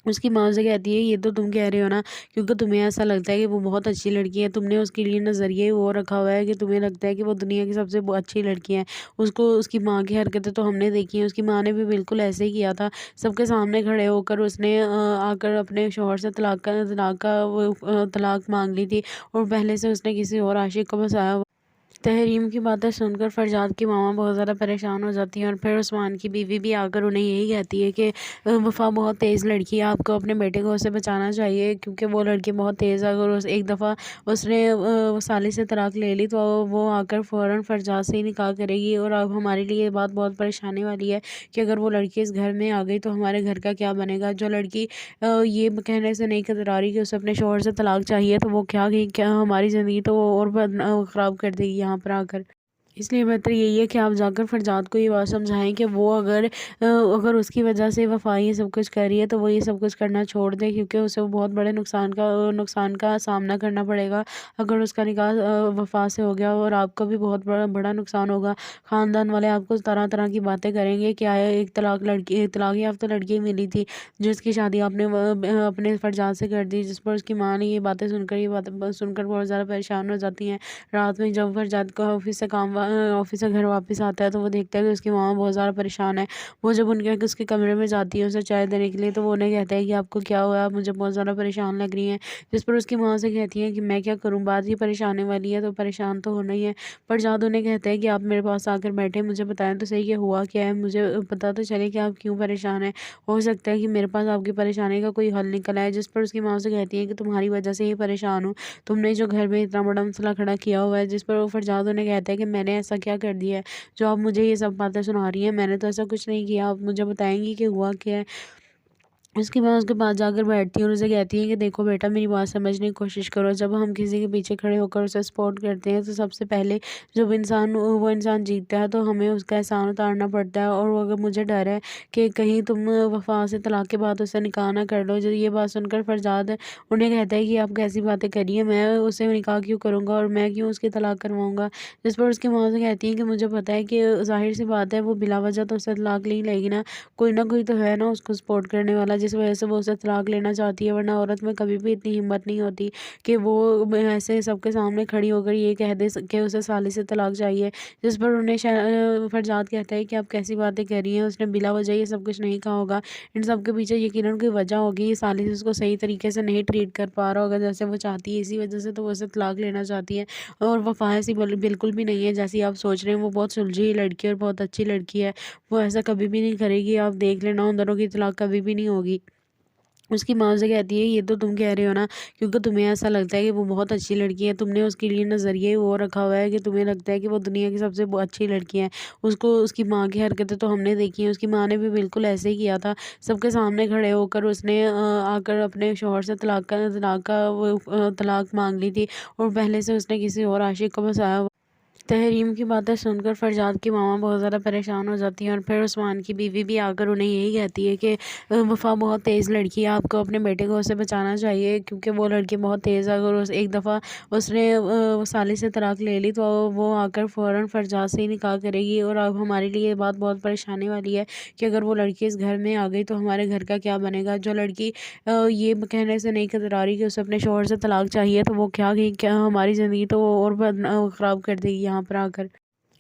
Speaker 1: उसकी माँ से कहती है, ये तो तुम कह रहे हो ना, क्योंकि तुम्हें ऐसा लगता है कि वो बहुत अच्छी लड़की है। तुमने उसके लिए नज़रिया ही वो रखा हुआ है कि तुम्हें लगता है कि वो दुनिया की सबसे अच्छी लड़की है। उसको उसकी माँ की हरकतें तो हमने देखी हैं, उसकी माँ ने भी बिल्कुल ऐसे ही किया था। सबके सामने खड़े होकर उसने आकर अपने शौहर से तलाक माँग ली थी और पहले से उसने किसी और आशिक को फँसाया। तहरीम की बातें सुनकर फरजाद की मामा बहुत ज़्यादा परेशान हो जाती हैं और फिर उस्मान की बीवी भी आकर उन्हें यही कहती है कि वफ़ा बहुत तेज़ लड़की है, आपको अपने बेटे को उससे बचाना चाहिए क्योंकि वो लड़की बहुत तेज़ है। अगर उस एक दफ़ा उसने साली से तलाक ले ली तो वो आकर फ़ौरन फरजाद से ही निकाह करेगी। और अब हमारे लिए ये बात बहुत परेशानी वाली है कि अगर वो लड़की इस घर में आ गई तो हमारे घर का क्या बनेगा। जो लड़की ये कहने से नहीं कतरा रही कि उसे अपने शौहर से तलाक चाहिए, तो वो क्या हमारी ज़िंदगी तो वो और ख़राब कर देगी यहाँ पर आकर। इसलिए बेहतर यही है कि आप जाकर फरजाद को ये बात समझाएँ कि वो अगर उसकी वजह से वफ़ा ये सब कुछ कर रही है तो वो ये सब कुछ करना छोड़ दे, क्योंकि उसे वो बहुत बड़े नुकसान का सामना करना पड़ेगा। अगर उसका निकाह वफ़ा से हो गया और आपको भी बहुत बड़ा नुकसान होगा। ख़ानदान वाले आपको तरह-तरह की बातें करेंगे कि आया एक तलाक याफ़्ता लड़की मिली थी जिसकी शादी आपने अपने फरजाद से कर दी। जिस पर उसकी माँ ने ये बातें सुनकर बहुत ज़्यादा परेशान हो जाती हैं। रात में जब फरजाद का ऑफिस से घर वापस आता है तो वो देखता है कि उसकी माँ बहुत ज़्यादा परेशान है। वो जब उसके कमरे में जाती है उसे चाय देने के लिए, तो वो उन्हें कहता है कि आपको क्या हुआ, आप मुझे बहुत ज़्यादा परेशान लग रही हैं। जिस पर उसकी माँ से कहती है कि मैं क्या करूँ, बात ही परेशान होने वाली है तो परेशान तो होना ही है। फरजाद उन्हें कहता है कि आप मेरे पास आकर बैठे, मुझे बताएं तो सही कि हुआ क्या है, मुझे पता तो चले कि आप क्यों परेशान हैं। हो सकता है कि मेरे पास आपकी परेशानी का कोई हल निकल आए। जिस पर उसकी माँ से कहती है कि तुम्हारी वजह से ही परेशान हूँ, तुमने जो घर में इतना बड़ा मसला खड़ा किया हुआ है। जिस पर वो फरजाद उन्हें कहता है कि मैंने ऐसा क्या कर दिया है जो आप मुझे ये सब बातें सुना रही हैं, मैंने तो ऐसा कुछ नहीं किया, आप मुझे बताएंगी कि हुआ क्या है। उसके बाद उसके पास जाकर बैठती है और उसे कहती है कि देखो बेटा, मेरी बात समझने की कोशिश करो। जब हम किसी के पीछे खड़े होकर उसे सपोर्ट करते हैं तो सबसे पहले जब वो इंसान जीतता है तो हमें उसका एहसान उतारना पड़ता है। और वो अगर मुझे डर है कि कहीं तुम वफ़ा से तलाक के बाद उससे निकाह ना कर लो। जो ये बात सुनकर फरजाद उन्हें कहता है कि आप कैसी बातें कर रही हैं, मैं उससे निकाह क्यों करूँगा और मैं क्यों उसकी तलाक करवाऊँगा। जिस पर उसकी माँ से कहती है कि मुझे पता है कि ज़ाहिर-सी बात है वो बिला वजह तो उससे तलाक नहीं लेगी ना, कोई ना कोई तो है ना उसको सपोर्ट करने वाला, जिस वजह से वो उससे तलाक लेना चाहती है। वरना औरत में कभी भी इतनी हिम्मत नहीं होती कि वो ऐसे सबके सामने खड़ी होकर ये कह दे कि उसे साली से तलाक चाहिए। जिस पर फरजाद कहता है कि आप कैसी बातें कर रही हैं, उसने बिला वजह ये सब कुछ नहीं कहा होगा। इन सब के पीछे यकीनन कोई वजह होगी, ये साली से उसको सही तरीके से नहीं ट्रीट कर पा रहा होगा जैसे वो चाहती है, इसी वजह से तो वो उससे तलाक लेना चाहती है। और वफ़ा ऐसी बिल्कुल भी नहीं है जैसी आप सोच रहे हैं। वो बहुत सुलझी हुई लड़की है और बहुत अच्छी लड़की है। वो ऐसा कभी भी नहीं करेगी, आप देख लेना, उन दोनों की तलाक कभी भी नहीं होगी। उसकी माँ से कहती है, ये तो तुम कह रहे हो ना, क्योंकि तुम्हें ऐसा लगता है कि वो बहुत अच्छी लड़की है। तुमने उसके लिए नज़रिया ही वो रखा हुआ है कि तुम्हें लगता है कि वो दुनिया की सबसे अच्छी लड़की है। उसको उसकी माँ की हरकतें तो हमने देखी हैं, उसकी माँ ने भी बिल्कुल ऐसे ही किया था। सबके सामने खड़े होकर उसने आकर अपने शौहर से तलाक माँग ली थी और पहले से उसने किसी और आशिक को फँसाया। तहरीम की बातें सुनकर फरजाद की मामा बहुत ज़्यादा परेशान हो जाती हैं और फिर उस्मान की बीवी भी आकर उन्हें यही कहती है कि वफ़ा बहुत तेज़ लड़की है, आपको अपने बेटे को उससे बचाना चाहिए क्योंकि वो लड़की बहुत तेज़ है। अगर एक दफ़ा उसने साली से तलाक ले ली तो वो आकर फ़ौरन फरजाद से ही निकाह करेगी। और अब हमारे लिए ये बात बहुत परेशानी वाली है कि अगर वो लड़की इस घर में आ गई तो हमारे घर का क्या बनेगा। जो लड़की ये कहने से नहीं कतरा रही कि उसे अपने शौहर से तलाक चाहिए, तो वो क्या हमारी ज़िंदगी तो वो और ख़राब कर देगी यहाँ पर आकर।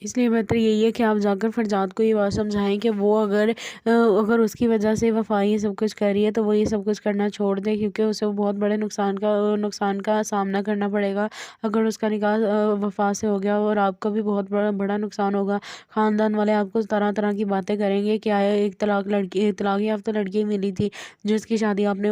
Speaker 1: اس لیے بہتر یہی ہے کہ آپ جا کر فرزاد کو یہ بات سمجھائیں کہ وہ اگر اس کی وجہ سے وفا یہ سب کچھ کر رہی ہے تو وہ یہ سب کچھ کرنا چھوڑ دے، کیونکہ اسے بہت بڑے نقصان کا سامنا کرنا پڑے گا اگر اس کا نکاح وفا سے ہو گیا، اور آپ کو بھی بہت بڑا بڑا نقصان ہوگا۔ خاندان والے آپ کو طرح طرح کی باتیں کریں گے کہ آیا ایک طلاق یافتہ لڑکی ملی تھی جس کی شادی آپ نے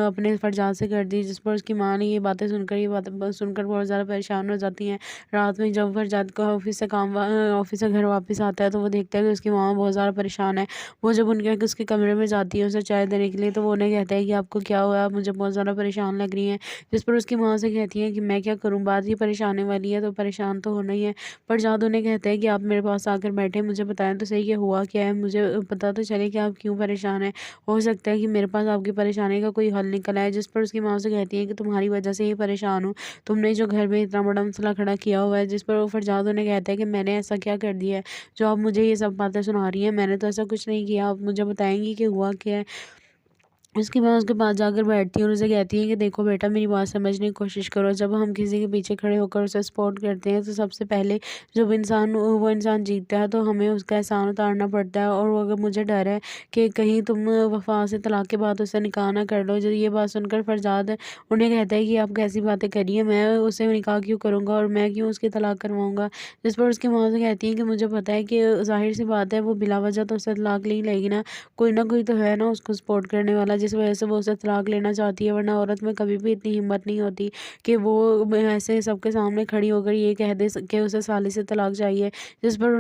Speaker 1: اپنے فرزاد سے کر دی، جس پر اس کی ماں نے یہ باتیں سن کر بہت زیادہ پریشان ہو جاتی ہیں۔ رات میں جب فرزاد کو آفس سے گھر واپس آتا ہے تو وہ دیکھتا ہے کہ اس کی ماں بہت زیادہ پریشان ہے۔ وہ جب اس کے کمرے میں جاتی ہے اسے چائے دینے کے لیے، تو وہ انہیں کہتا ہے کہ آپ کو کیا ہوا، آپ مجھے بہت زیادہ پریشان لگ رہی ہیں، جس پر اس کی ماں سے کہتی ہے کہ میں کیا کروں، بات ہی پریشان والی ہے تو پریشان تو ہونا ہی ہے۔ فرزاد انہیں کہتا ہے کہ آپ میرے پاس آ کر بیٹھے، مجھے بتائیں تو صحیح کہ ہوا کیا ہے، مجھے پتا تو چلے کہ آپ کیوں پریشان ہیں، ہو سکتا ہے کہ میرے پاس آپ کی پریشانی کا کوئی حل نکل آئے۔ جس پر اس کی ماں سے کہتی ہے کہ تمہاری وجہ سے ہی پریشان ہوں، تم نے جو گھر میں اتنا بڑا مسئلہ کھڑا کیا ہوا ہے۔ جس پر فرزاد انہیں کہتا ہے کہ میں نے ایسا کیا کر دیا ہے جو آپ مجھے یہ سب باتیں سنا رہی ہیں، میں نے تو ایسا کچھ نہیں کیا، آپ مجھے بتائیں گی کہ ہوا کیا ہے۔ اس کے بعد اس کے پاس جا کر بیٹھتی ہے اور اسے کہتی ہے کہ دیکھو بیٹا، میری بات سمجھنے کی کوشش کرو، جب ہم کسی کے پیچھے کھڑے ہو کر اسے سپورٹ کرتے ہیں تو سب سے پہلے جب وہ انسان جیتتا ہے تو ہمیں اس کا احسان اتارنا پڑتا ہے، اور اگر مجھے ڈر ہے کہ کہیں تم وفا سے طلاق کے بعد اسے نکاح نہ کر لو۔ جب یہ بات سن کر فرزاد انہیں کہتا ہے کہ آپ کیسی باتیں کریے، میں اسے نکاح کیوں کروں گا اور میں کیوں اس کی طلاق کرواؤں گا۔ جس پر اس کی ماں سے کہتی ہے کہ مجھے پتا ہے کہ ظاہر سی بات ہے وہ بلا وجہ تو اسے طلاق نہیں لے گی نا، کوئی نہ کوئی تو ہے نا اس کو سپورٹ کرنے والا جس وجہ سے وہ اسے طلاق لینا چاہتی ہے، ورنہ عورت میں کبھی بھی اتنی ہمت نہیں ہوتی کہ وہ ایسے سب کے سامنے کھڑی ہو کر یہ کہہ دے کہ اسے سالی سے طلاق چاہیے۔ جس پر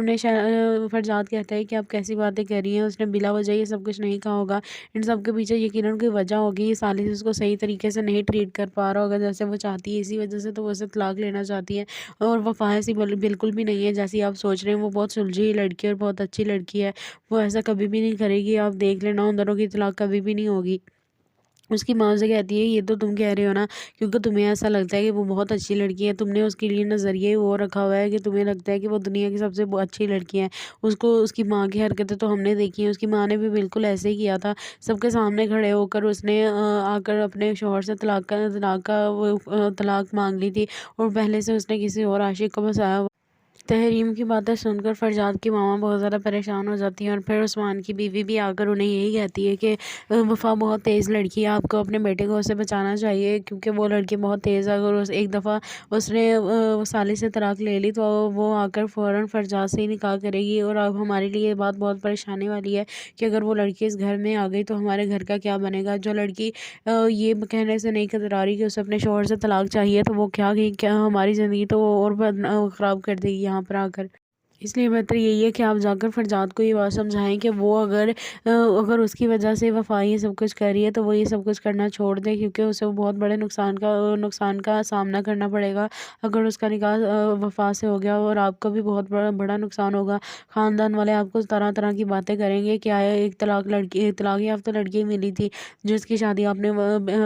Speaker 1: فرزاد کہتا ہے کہ آپ کیسی باتیں کر رہی ہیں، اس نے بلا وجہ یہ سب کچھ نہیں کہا ہوگا، ان سب کے پیچھے یقیناً کوئی وجہ ہوگی، یہ سالی سے اس کو صحیح طریقے سے نہیں ٹریٹ کر پا رہا ہوگا جیسے وہ چاہتی ہے، اسی وجہ سے تو وہ اسے طلاق لینا چاہتی ہے۔ اور وفا ایسی بالکل بھی نہیں ہے جیسی آپ سوچ رہے ہیں، وہ بہت سلجھی ہوئی لڑکی ہے اور بہت اچھی لڑکی ہے، وہ ایسا کبھی بھی نہیں کرے گی، آپ دیکھ لینا ان دونوں کی طلاق کبھی بھی نہیں ہوگی۔ اس کی ماں سے کہتی ہے یہ تو تم کہہ رہے ہو نا، کیونکہ تمہیں ایسا لگتا ہے کہ وہ بہت اچھی لڑکی ہے، تم نے اس کے لیے نظریہ وہ رکھا ہوا ہے کہ تمہیں لگتا ہے کہ وہ دنیا کی سب سے اچھی لڑکی ہے۔ اس کی ماں کی حرکتیں تو ہم نے دیکھی ہیں، اس کی ماں نے بھی بالکل ایسے ہی کیا تھا، سب کے سامنے کھڑے ہو کر اس نے آ کر اپنے شوہر سے طلاق مانگ لی تھی، اور پہلے سے اس نے کسی اور عاشق کو بسایا ہوا۔ تحریم کی باتیں سن کر فرزاد کی ماما بہت زیادہ پریشان ہو جاتی ہیں، اور پھر عثمان کی بیوی بھی آ کر انہیں یہی کہتی ہے کہ وفا بہت تیز لڑکی ہے، آپ کو اپنے بیٹے کو اسے بچانا چاہیے، کیونکہ وہ لڑکی بہت تیز ہے، اگر ایک دفعہ اس نے سالی سے طلاق لے لی تو وہ آ کر فوراً فرزاد سے ہی نکاح کرے گی، اور اب ہمارے لیے یہ بات بہت پریشانی والی ہے کہ اگر وہ لڑکی اس گھر میں آ گئی تو ہمارے گھر کا کیا بنے گا۔ جو لڑکی یہ کہنے سے نہیں کترا رہی کہ اسے اپنے شوہر سے طلاق چاہیے، تو وہ کیا ہماری زندگی تو وہ اور خراب کر دے گی یہاں پر آ کر۔ اس لیے بہتر یہی ہے کہ آپ جا کر فرزاد کو یہ بات سمجھائیں کہ وہ اگر اس کی وجہ سے وفا یہ سب کچھ کر رہی ہے تو وہ یہ سب کچھ کرنا چھوڑ دے، کیونکہ اسے بہت بڑے نقصان کا سامنا کرنا پڑے گا اگر اس کا نکاح وفا سے ہو گیا، اور آپ کو بھی بہت بڑا نقصان ہوگا۔ خاندان والے آپ کو طرح طرح کی باتیں کریں گے کہ آیا ایک طلاق یافتہ لڑکی ملی تھی جس کی شادی آپ نے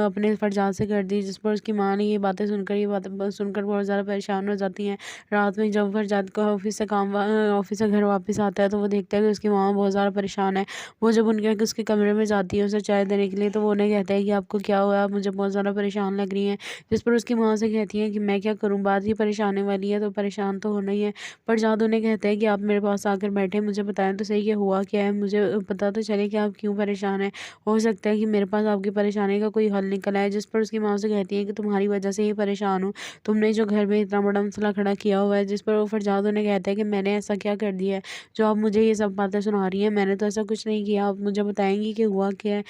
Speaker 1: اپنے فرزاد سے کر دی، جس پر اس کی ماں نے یہ باتیں سن کر بہت زیادہ پریشان ہو جاتی ہیں۔ رات میں جب فرزاد کو آفس سے گھر واپس آتا ہے تو وہ دیکھتا ہے کہ اس کی ماں بہت زیادہ پریشان ہے۔ وہ جب اس کے کمرے میں جاتی ہے اسے چائے دینے کے لیے، تو وہ انہیں کہتا ہے کہ آپ کو کیا ہوا، آپ مجھے بہت زیادہ پریشان لگ رہی ہیں، جس پر اس کی ماں سے کہتی ہے کہ میں کیا کروں، بات ہی پریشان والی ہے تو پریشان تو ہونا ہی ہے۔ فرزاد انہیں کہتا ہے کہ آپ میرے پاس آ کر بیٹھے، مجھے بتائیں تو صحیح کہ ہوا کیا ہے، مجھے پتا تو چلے کہ آپ کیوں پریشان ہیں، ہو سکتا ہے کہ میرے پاس آپ کی پریشانی کا کوئی حل نکل آئے۔ جس پر اس کی ماں سے کہتی ہے کہ تمہاری وجہ سے ہی پریشان ہوں، تم نے جو گھر میں اتنا بڑا مسئلہ کھڑا کیا ہوا ہے۔ جس پر فرزاد انہیں کہتا ہے کہ میں نے ایسا کیا کر دیا ہے جو آپ مجھے یہ سب باتیں سنا رہی ہیں، میں نے تو ایسا کچھ نہیں کیا، آپ مجھے بتائیں گی کہ ہوا کیا ہے۔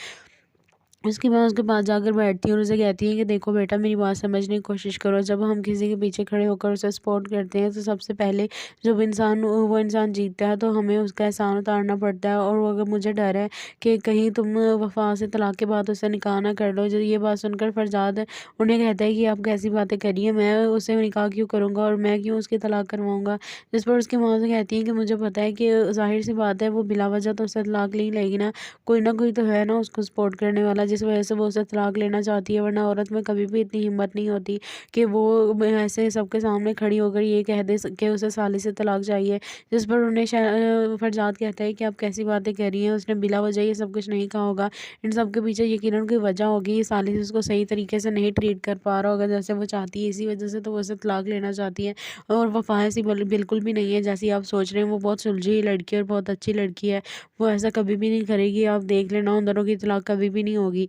Speaker 1: اس کے بعد اس کے پاس جا کر بیٹھتی ہے اور اسے کہتی ہے کہ دیکھو بیٹا، میری بات سمجھنے کی کوشش کرو، جب ہم کسی کے پیچھے کھڑے ہو کر اسے سپورٹ کرتے ہیں تو سب سے پہلے جب وہ انسان جیتتا ہے تو ہمیں اس کا احسان اتارنا پڑتا ہے، اور اگر مجھے ڈر ہے کہ کہیں تم وفا سے طلاق کے بعد اسے نکاح نہ کر لو۔ جب یہ بات سن کر فرزاد انہیں کہتا ہے کہ آپ کیسی باتیں کریے، میں اسے نکاح کیوں کروں گا اور میں کیوں اس کی طلاق کرواؤں گا۔ جس پر اس کی ماں سے کہتی ہے کہ مجھے پتا ہے کہ ظاہر سی بات ہے وہ بلا وجہ تو اسے طلاق نہیں لے گی نا، کوئی نہ کوئی تو ہے نا اس کو سپورٹ کرنے والا जिस वजह से वो उससे तलाक लेना चाहती है, वरना औरत में कभी भी इतनी हिम्मत नहीं होती कि वो ऐसे सबके सामने खड़ी होकर ये कह दे कि उसे साली से तलाक चाहिए। जिस पर फरजाद कहता है कि आप कैसी बातें कर रही हैं, उसने बिला वजह ये सब कुछ नहीं कहा होगा। इन सब के पीछे यकीनन कोई वजह होगी, ये साली उसको सही तरीके से नहीं ट्रीट कर पा रहा होगा जैसे वो चाहती है, इसी वजह से तो वो उसे तलाक लेना चाहती है। और वफ़ा ऐसी बिल्कुल भी नहीं है जैसी आप सोच रहे हैं। वो बहुत सुलझी हुई लड़की है और बहुत अच्छी लड़की है। वो ऐसा कभी भी नहीं करेगी, आप देख लेना, उन दोनों की तलाक कभी भी नहीं होगी।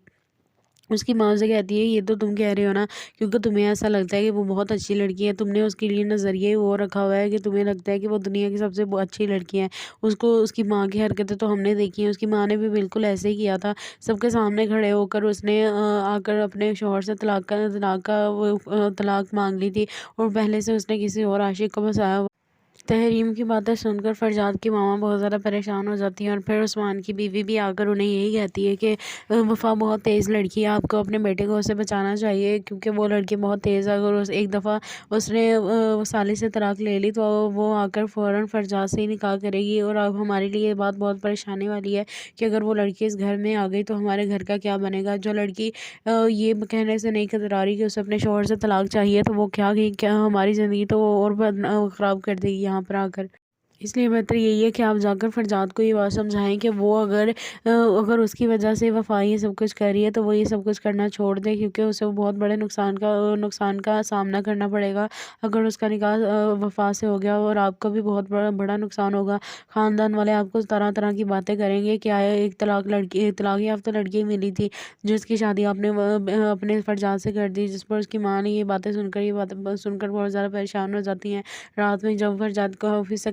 Speaker 1: उसकी माँ से कहती है, ये तो तुम कह रहे हो ना क्योंकि तुम्हें ऐसा लगता है कि वो बहुत अच्छी लड़की है। तुमने उसके लिए नज़रिया ही वो रखा हुआ है कि तुम्हें लगता है कि वो दुनिया की सबसे अच्छी लड़की है। उसको उसकी माँ की हरकतें तो हमने देखी हैं। उसकी माँ ने भी बिल्कुल ऐसे ही किया था। सबके सामने खड़े होकर उसने आकर अपने शौहर से तलाक मांग ली थी और पहले से उसने किसी और आशिक को फंसाया। तहरीम की बातें सुनकर फरजाद की मामा बहुत ज़्यादा परेशान हो जाती हैं और फिर उस्मान की बीवी भी आकर उन्हें यही कहती है कि वफ़ा बहुत तेज़ लड़की है, आपको अपने बेटे को उससे बचाना चाहिए क्योंकि वो लड़की बहुत तेज़ है। अगर एक दफ़ा उसने साली से तलाक ले ली तो वो आकर फ़ौरन फरजाद से ही निकाह करेगी। और अब हमारे लिए ये बात बहुत परेशानी वाली है कि अगर वो लड़की इस घर में आ गई तो हमारे घर का क्या बनेगा। जो लड़की ये कहने से नहीं कतरा रही कि उसे अपने शौहर से तलाक चाहिए, तो वो क्या हमारी ज़िंदगी तो वो और ख़राब कर देगी यहाँ पर आकर। इसलिए बेहतर यही है कि आप जाकर फरजाद को ये बात समझाएं कि वो अगर उसकी वजह से वफ़ा ये सब कुछ कर रही है तो वो ये सब कुछ करना छोड़ दे, क्योंकि उसे वो बहुत बड़े नुकसान का सामना करना पड़ेगा। अगर उसका निकाह वफ़ा से हो गया और आपको भी बहुत बड़ा नुकसान होगा। ख़ानदान वाले आपको तरह तरह की बातें करेंगे कि आए एक तलाक याफ्ता लड़की मिली थी जिसकी शादी आपने अपने फरजाद से कर दी। जिस पर उसकी माँ ने ये बातें सुनकर बहुत ज़्यादा परेशान हो जाती हैं। रात में जब फरजाद को ऑफिस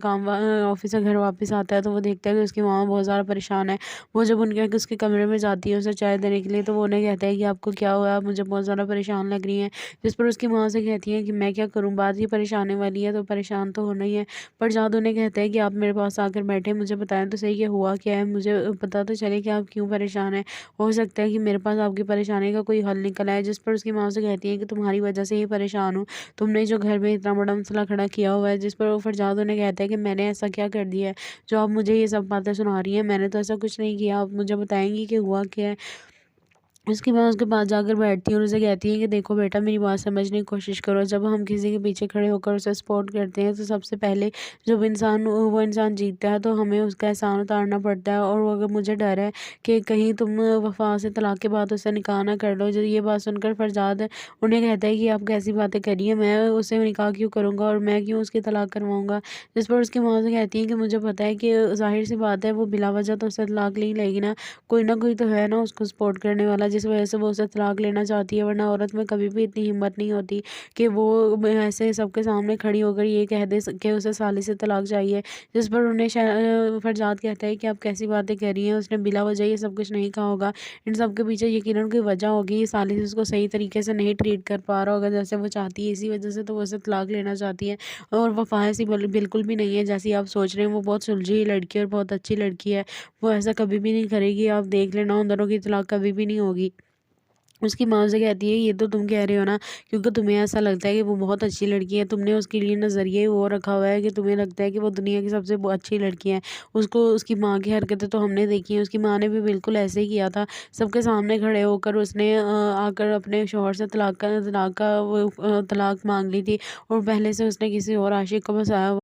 Speaker 1: से घर वापस आता है तो वो देखता है कि उसकी माँ बहुत ज़्यादा परेशान है। वो जब उसके कमरे में जाती है उसे चाय देने के लिए, तो वो उन्हें कहता है कि आपको क्या हुआ, आप मुझे बहुत ज़्यादा परेशान लग रही हैं। जिस पर उसकी माँ से कहती है कि मैं क्या करूँ, बात ही परेशानी वाली है तो परेशान तो होना ही है। पर जाद उन्हें कहता है कि आप मेरे पास आकर बैठे, मुझे बताएं तो सही कि हुआ क्या है, मुझे पता तो चले कि आप क्यों परेशान हैं। हो सकता है कि मेरे पास आपकी परेशानी का कोई हल निकल आए। जिस पर उसकी माँ से कहती है कि तुम्हारी वजह से ही परेशान हूँ, तुमने जो घर में इतना बड़ा मसला खड़ा किया हुआ है। जिस पर वो फरजाद उन्हें कहता है कि मैंने ऐसा क्या कर दिया है जो आप मुझे ये सब बातें सुना रही हैं, मैंने तो ऐसा कुछ नहीं किया, आप मुझे बताएंगी कि हुआ क्या है। उसके बाद उसके पास जाकर बैठती है और उसे कहती है कि देखो बेटा, मेरी बात समझने की कोशिश करो। जब हम किसी के पीछे खड़े होकर उसे सपोर्ट करते हैं तो सबसे पहले जब वो इंसान जीतता है तो हमें उसका एहसान उतारना पड़ता है। और वो अगर मुझे डर है कि कहीं तुम वफा से तलाक के बाद उससे निकाह ना कर लो। जब ये बात सुनकर फरजाद उन्हें कहता है कि आप कैसी बातें करिए, मैं उससे निकाह क्यों करूँगा और मैं क्यों उसकी तलाक करवाऊँगा। जिस पर उसकी माँ से कहती है कि मुझे पता है कि जाहिर सी बात है वो बिला वजह तो उससे तलाक नहीं लेगी ना, कोई तो है ना उसको सपोर्ट करने वाला, जिस वजह से वो उसे तलाक लेना चाहती है। वरना औरत में कभी भी इतनी हिम्मत नहीं होती कि वो ऐसे सबके सामने खड़ी होकर ये कह दे कि उसे साली से तलाक चाहिए। जिस पर फरजाद कहता है कि आप कैसी बातें कर रही हैं, उसने बिला वजह ये सब कुछ नहीं कहा होगा। इन सब के पीछे यकीनन कोई वजह होगी, ये साली उसको सही तरीके से नहीं ट्रीट कर पा रहा होगा जैसे वो चाहती है, इसी वजह से तो वो उसे तलाक लेना चाहती है। और वफ़ा ऐसी बिल्कुल भी नहीं है जैसी आप सोच रहे हैं। वो बहुत सुलझी हुई लड़की है और बहुत अच्छी लड़की है। वो ऐसा कभी भी नहीं करेगी, आप देख लेना, उन दोनों की तलाक कभी भी नहीं होगी। उसकी माँ से कहती है, ये तो तुम कह रहे हो ना क्योंकि तुम्हें ऐसा लगता है कि वो बहुत अच्छी लड़की है। तुमने उसके लिए नज़रिया ही वो रखा हुआ है कि तुम्हें लगता है कि वो दुनिया की सबसे अच्छी लड़की है। उसकी माँ की हरकतें तो हमने देखी हैं। उसकी माँ ने भी बिल्कुल ऐसे ही किया था। सबके सामने खड़े होकर उसने आकर अपने शौहर से तलाक मांग ली थी और पहले से उसने किसी और आशिक को फंसाया।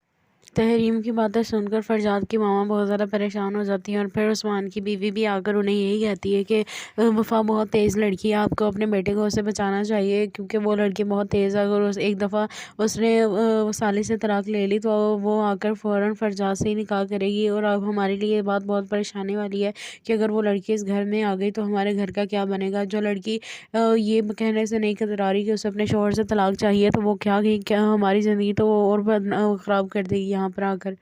Speaker 1: तहरीम की बातें सुनकर फरजाद की मामा बहुत ज़्यादा परेशान हो जाती हैं और फिर उस्मान की बीवी भी आकर उन्हें यही कहती है कि वफ़ा बहुत तेज़ लड़की है, आपको अपने बेटे को उससे बचाना चाहिए क्योंकि वो लड़की बहुत तेज़ है। अगर एक दफ़ा उसने साली से तलाक ले ली तो वो आकर फ़ौरन फरजाद से ही निकाह करेगी। और अब हमारे लिए ये बात बहुत परेशानी वाली है कि अगर वो लड़की इस घर में आ गई तो हमारे घर का क्या बनेगा। जो लड़की ये कहने से नहीं कतरा रही कि उसे अपने शौहर से तलाक चाहिए, तो वो क्या हमारी ज़िंदगी तो वो और ख़राब कर देगी यहाँ पर आकर।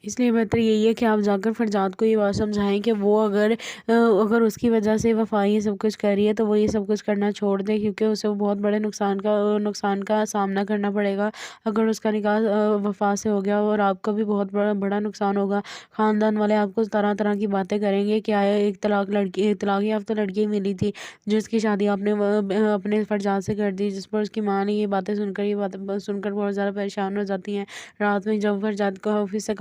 Speaker 1: इसलिए बेहतर यही है कि आप जाकर फरजाद को ये बात समझाएं कि वो अगर उसकी वजह से वफ़ा ये सब कुछ कर रही है तो वो ये सब कुछ करना छोड़ दे, क्योंकि उसे वो बहुत बड़े नुकसान का सामना करना पड़ेगा। अगर उसका निकाह वफ़ा से हो गया और आपको भी बहुत बड़ा नुकसान होगा। ख़ानदान वाले आपको तरह तरह की बातें करेंगे कि आए एक तलाक याफ्ता लड़की मिली थी जिसकी शादी आपने अपने फरजाद से कर दी। जिस पर उसकी माँ ने ये बातें सुनकर बहुत ज़्यादा परेशान हो जाती हैं। रात में जब फरजाद को ऑफिस से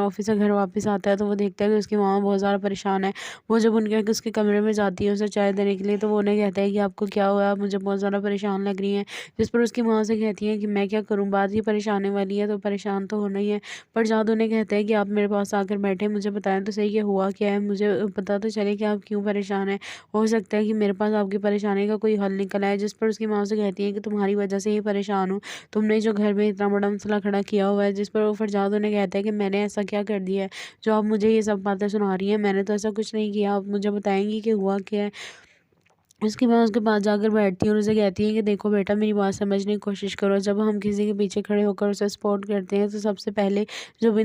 Speaker 1: ऑफिस से घर वापस आता है तो वो देखता है कि उसकी माँ बहुत ज़्यादा परेशान है। वो जब उसके कमरे में जाती है उसे चाय देने के लिए, तो वो उन्हें कहता है कि आपको क्या हुआ, आप मुझे बहुत ज़्यादा परेशान लग रही हैं। जिस पर उसकी माँ से कहती है कि मैं क्या करूँ, बात ही परेशान होने वाली है तो परेशान तो होना ही है। पर जादू उन्हें कहता है कि आप मेरे पास आकर बैठे, मुझे बताएं तो सही कि हुआ क्या है, मुझे पता तो चले कि आप क्यों परेशान हैं। हो सकता है कि मेरे पास आपकी परेशानी का कोई हल निकल आए। जिस पर उसकी माँ से कहती है कि तुम्हारी वजह से ही परेशान हूँ, तुमने जो घर में इतना बड़ा मसला खड़ा किया हुआ है। जिस पर वो फरजाद उन्हें कहता है कि मैंने ऐसा क्या कर दिया है जो आप मुझे ये सब बातें सुना रही हैं, मैंने तो ऐसा कुछ नहीं किया, आप मुझे बताएंगी कि हुआ क्या है। उसके बाद उसके पास जाकर बैठती है और उसे कहती है कि देखो बेटा, मेरी बात समझने की कोशिश करो। जब हम किसी के पीछे खड़े होकर उसे सपोर्ट करते हैं तो सबसे पहले जब वो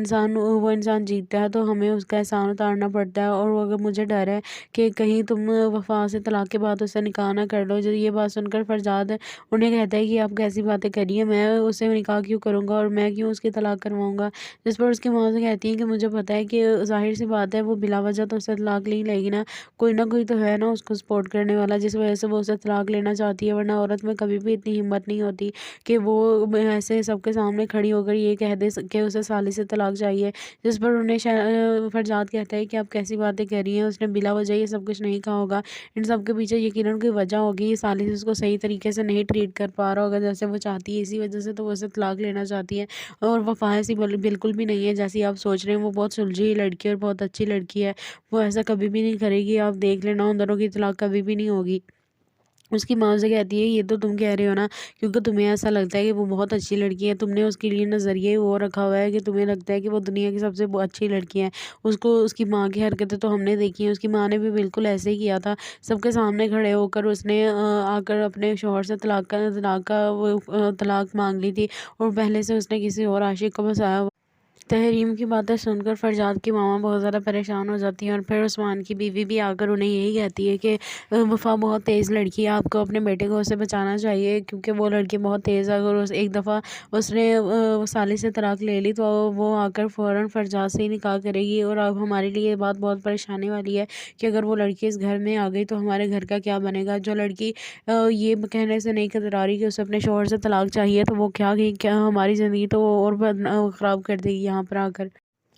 Speaker 1: इंसान जीतता है तो हमें उसका एहसान उतारना पड़ता है। और वो अगर मुझे डर है कि कहीं तुम वफा से तलाक के बाद उससे निकाह ना कर लो। जब ये बात सुनकर फरजाद उन्हें कहता है कि आप कैसी बातें करिए, मैं उससे निकाह क्यों करूँगा और मैं क्यों उसकी तलाक करवाऊँगा। जिस पर उसकी माँ से कहती है कि मुझे पता है कि ज़ाहिर सी बात है वो बिला वजह तो उससे तलाक नहीं लेगी ना कोई तो है ना उसको सपोर्ट करने वाला, जिस वजह से वो उससे तलाक लेना चाहती है। वरना औरत में कभी भी इतनी हिम्मत नहीं होती कि वो ऐसे सबके सामने खड़ी होकर ये कह दे कि उसे साली से तलाक चाहिए। जिस पर फरजाद कहता है कि आप कैसी बातें कर रही हैं, उसने बिला वजह ये सब कुछ नहीं कहा होगा। इन सब के पीछे यकीनन कोई वजह होगी, ये साली से उसको सही तरीके से नहीं ट्रीट कर पा रहा होगा जैसे वो चाहती है, इसी वजह से तो वो उससे तलाक लेना चाहती है। और वफा ऐसी बिल्कुल भी नहीं है जैसी आप सोच रहे हैं। वो बहुत सुलझी हुई लड़की है और बहुत अच्छी लड़की है। वो ऐसा कभी भी नहीं करेगी, आप देख लेना, उन दोनों की तलाक कभी भी नहीं होगी। उसकी माँ से कहती है ये तो तुम कह रहे हो ना, क्योंकि तुम्हें ऐसा लगता है कि वो बहुत अच्छी लड़की है, तुमने उसके लिए नज़रिए वो रखा हुआ है कि तुम्हें लगता है कि वो दुनिया की सबसे अच्छी लड़की है। उसको उसकी माँ की हरकतें तो हमने देखी हैं, उसकी माँ ने भी बिल्कुल ऐसे ही किया था। सबके सामने खड़े होकर उसने आकर अपने शौहर से तलाक मांग ली थी। और पहले से उसने किसी और आशिक को फंसाया। तहरीम की बातें सुनकर फरजाद की मामा बहुत ज़्यादा परेशान हो जाती हैं। और फिर उस्मान की बीवी भी आकर उन्हें यही कहती है कि वफ़ा बहुत तेज़ लड़की है, आपको अपने बेटे को उससे बचाना चाहिए क्योंकि वो लड़की बहुत तेज़ है। अगर एक दफ़ा उसने साली से तलाक ले ली तो वो आकर फ़ौरन फरजाद से ही निकाह करेगी। और अब हमारे लिए ये बात बहुत परेशानी वाली है कि अगर वो लड़की इस घर में आ गई तो हमारे घर का क्या बनेगा। जो लड़की ये कहने से नहीं कतरा रही कि उसे अपने शौहर से तलाक चाहिए, तो वो क्या हमारी ज़िंदगी तो वो और ख़राब कर देगी यहाँ पर आकर।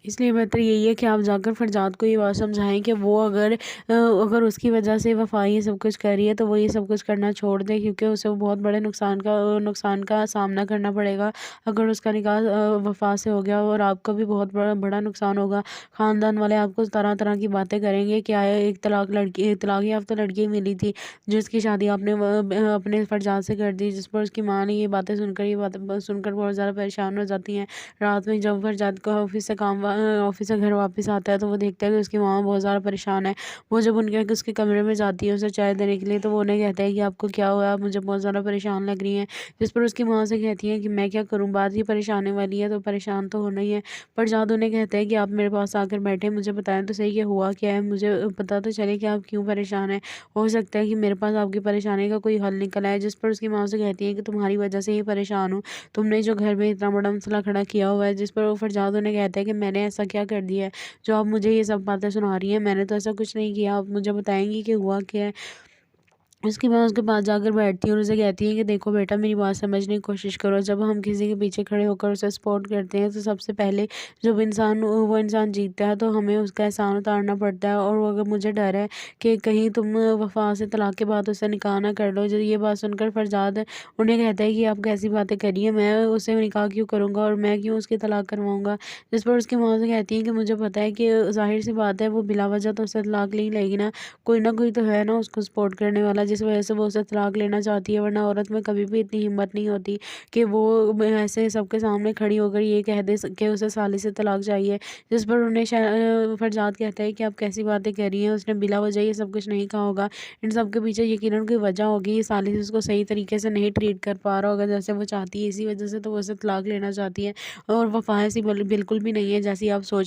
Speaker 1: इसलिए बेहतर यही है कि आप जाकर फरजाद को ये बात समझाएं कि वो अगर उसकी वजह से वफ़ा ये सब कुछ कर रही है तो वो ये सब कुछ करना छोड़ दे, क्योंकि उसे वो बहुत बड़े नुकसान का सामना करना पड़ेगा। अगर उसका निकाह वफ़ा से हो गया और आपको भी बहुत बड़ा नुकसान होगा। ख़ानदान वाले आपको तरह तरह की बातें करेंगे। क्या है, एक तलाक याफ्ता लड़की मिली थी जिसकी शादी आपने अपने फरजाद से कर दी। जिस पर उसकी माँ ने ये बातें सुनकर बहुत ज़्यादा परेशान हो जाती हैं। रात में जब फरजाद को ऑफिस से घर वापस आता है तो वो देखता है कि उसकी माँ बहुत ज़्यादा परेशान है। वो जब उसके कमरे में जाती है उसे चाय देने के लिए, तो वो उन्हें कहता है कि आपको क्या हुआ, आप मुझे बहुत ज़्यादा परेशान लग रही हैं। जिस पर उसकी माँ से कहती है कि मैं क्या करूँ, बात ही परेशान होने वाली है तो परेशान तो होना ही है। पर जादू उन्हें कहता है कि आप मेरे पास आकर बैठे, मुझे बताएं तो सही कि हुआ क्या है, मुझे पता तो चले कि आप क्यों परेशान हैं। हो सकता है कि मेरे पास आपकी परेशानी का कोई हल निकल आए। जिस पर उसकी माँ से कहती है कि तुम्हारी वजह से ही परेशान हूँ, तुमने जो घर में इतना बड़ा मसला खड़ा किया हुआ है। जिस पर वो फरजाद उन्हें कहता है कि मैंने ऐसा क्या कर दिया है जो आप मुझे ये सब बातें सुना रही हैं, मैंने तो ऐसा कुछ नहीं किया, आप मुझे बताएंगी कि हुआ क्या है। उसके बाद उसके पास जाकर बैठती है और उसे कहती है कि देखो बेटा, मेरी बात समझने की कोशिश करो। जब हम किसी के पीछे खड़े होकर उसे सपोर्ट करते हैं तो सबसे पहले जब वो इंसान जीतता है तो हमें उसका एहसान उतारना पड़ता है। और वो अगर मुझे डर है कि कहीं तुम वफा से तलाक के बाद उससे निकाह ना कर लो। जब ये बात सुनकर फरजाद उन्हें कहता है कि आप कैसी बातें करिए, मैं उससे निकाह क्यों करूँगा और मैं क्यों उसकी तलाक करवाऊँगा। जिस पर उसकी माँ से कहती है कि मुझे पता है कि ज़ाहिर सी बात है वो बिला वजह तो उससे तलाक नहीं लेगी ना कोई तो है ना उसको सपोर्ट करने वाला, जिस वजह से वो उससे तलाक लेना चाहती है। वरना औरत में कभी भी इतनी हिम्मत नहीं होती कि वो ऐसे सबके सामने खड़ी होकर ये कह दे कि उसे साली से तलाक चाहिए। जिस पर फरजाद कहता है कि आप कैसी बातें कर रही हैं, उसने बिला वजह ये सब कुछ नहीं कहा होगा। इन सब के पीछे यकीनन कोई वजह होगी, ये साली से उसको सही तरीके से नहीं ट्रीट कर पा रहा होगा जैसे वो चाहती है, इसी वजह से तो वो उससे तलाक लेना चाहती है। और वफा ऐसी बिल्कुल भी नहीं है जैसी आप सोच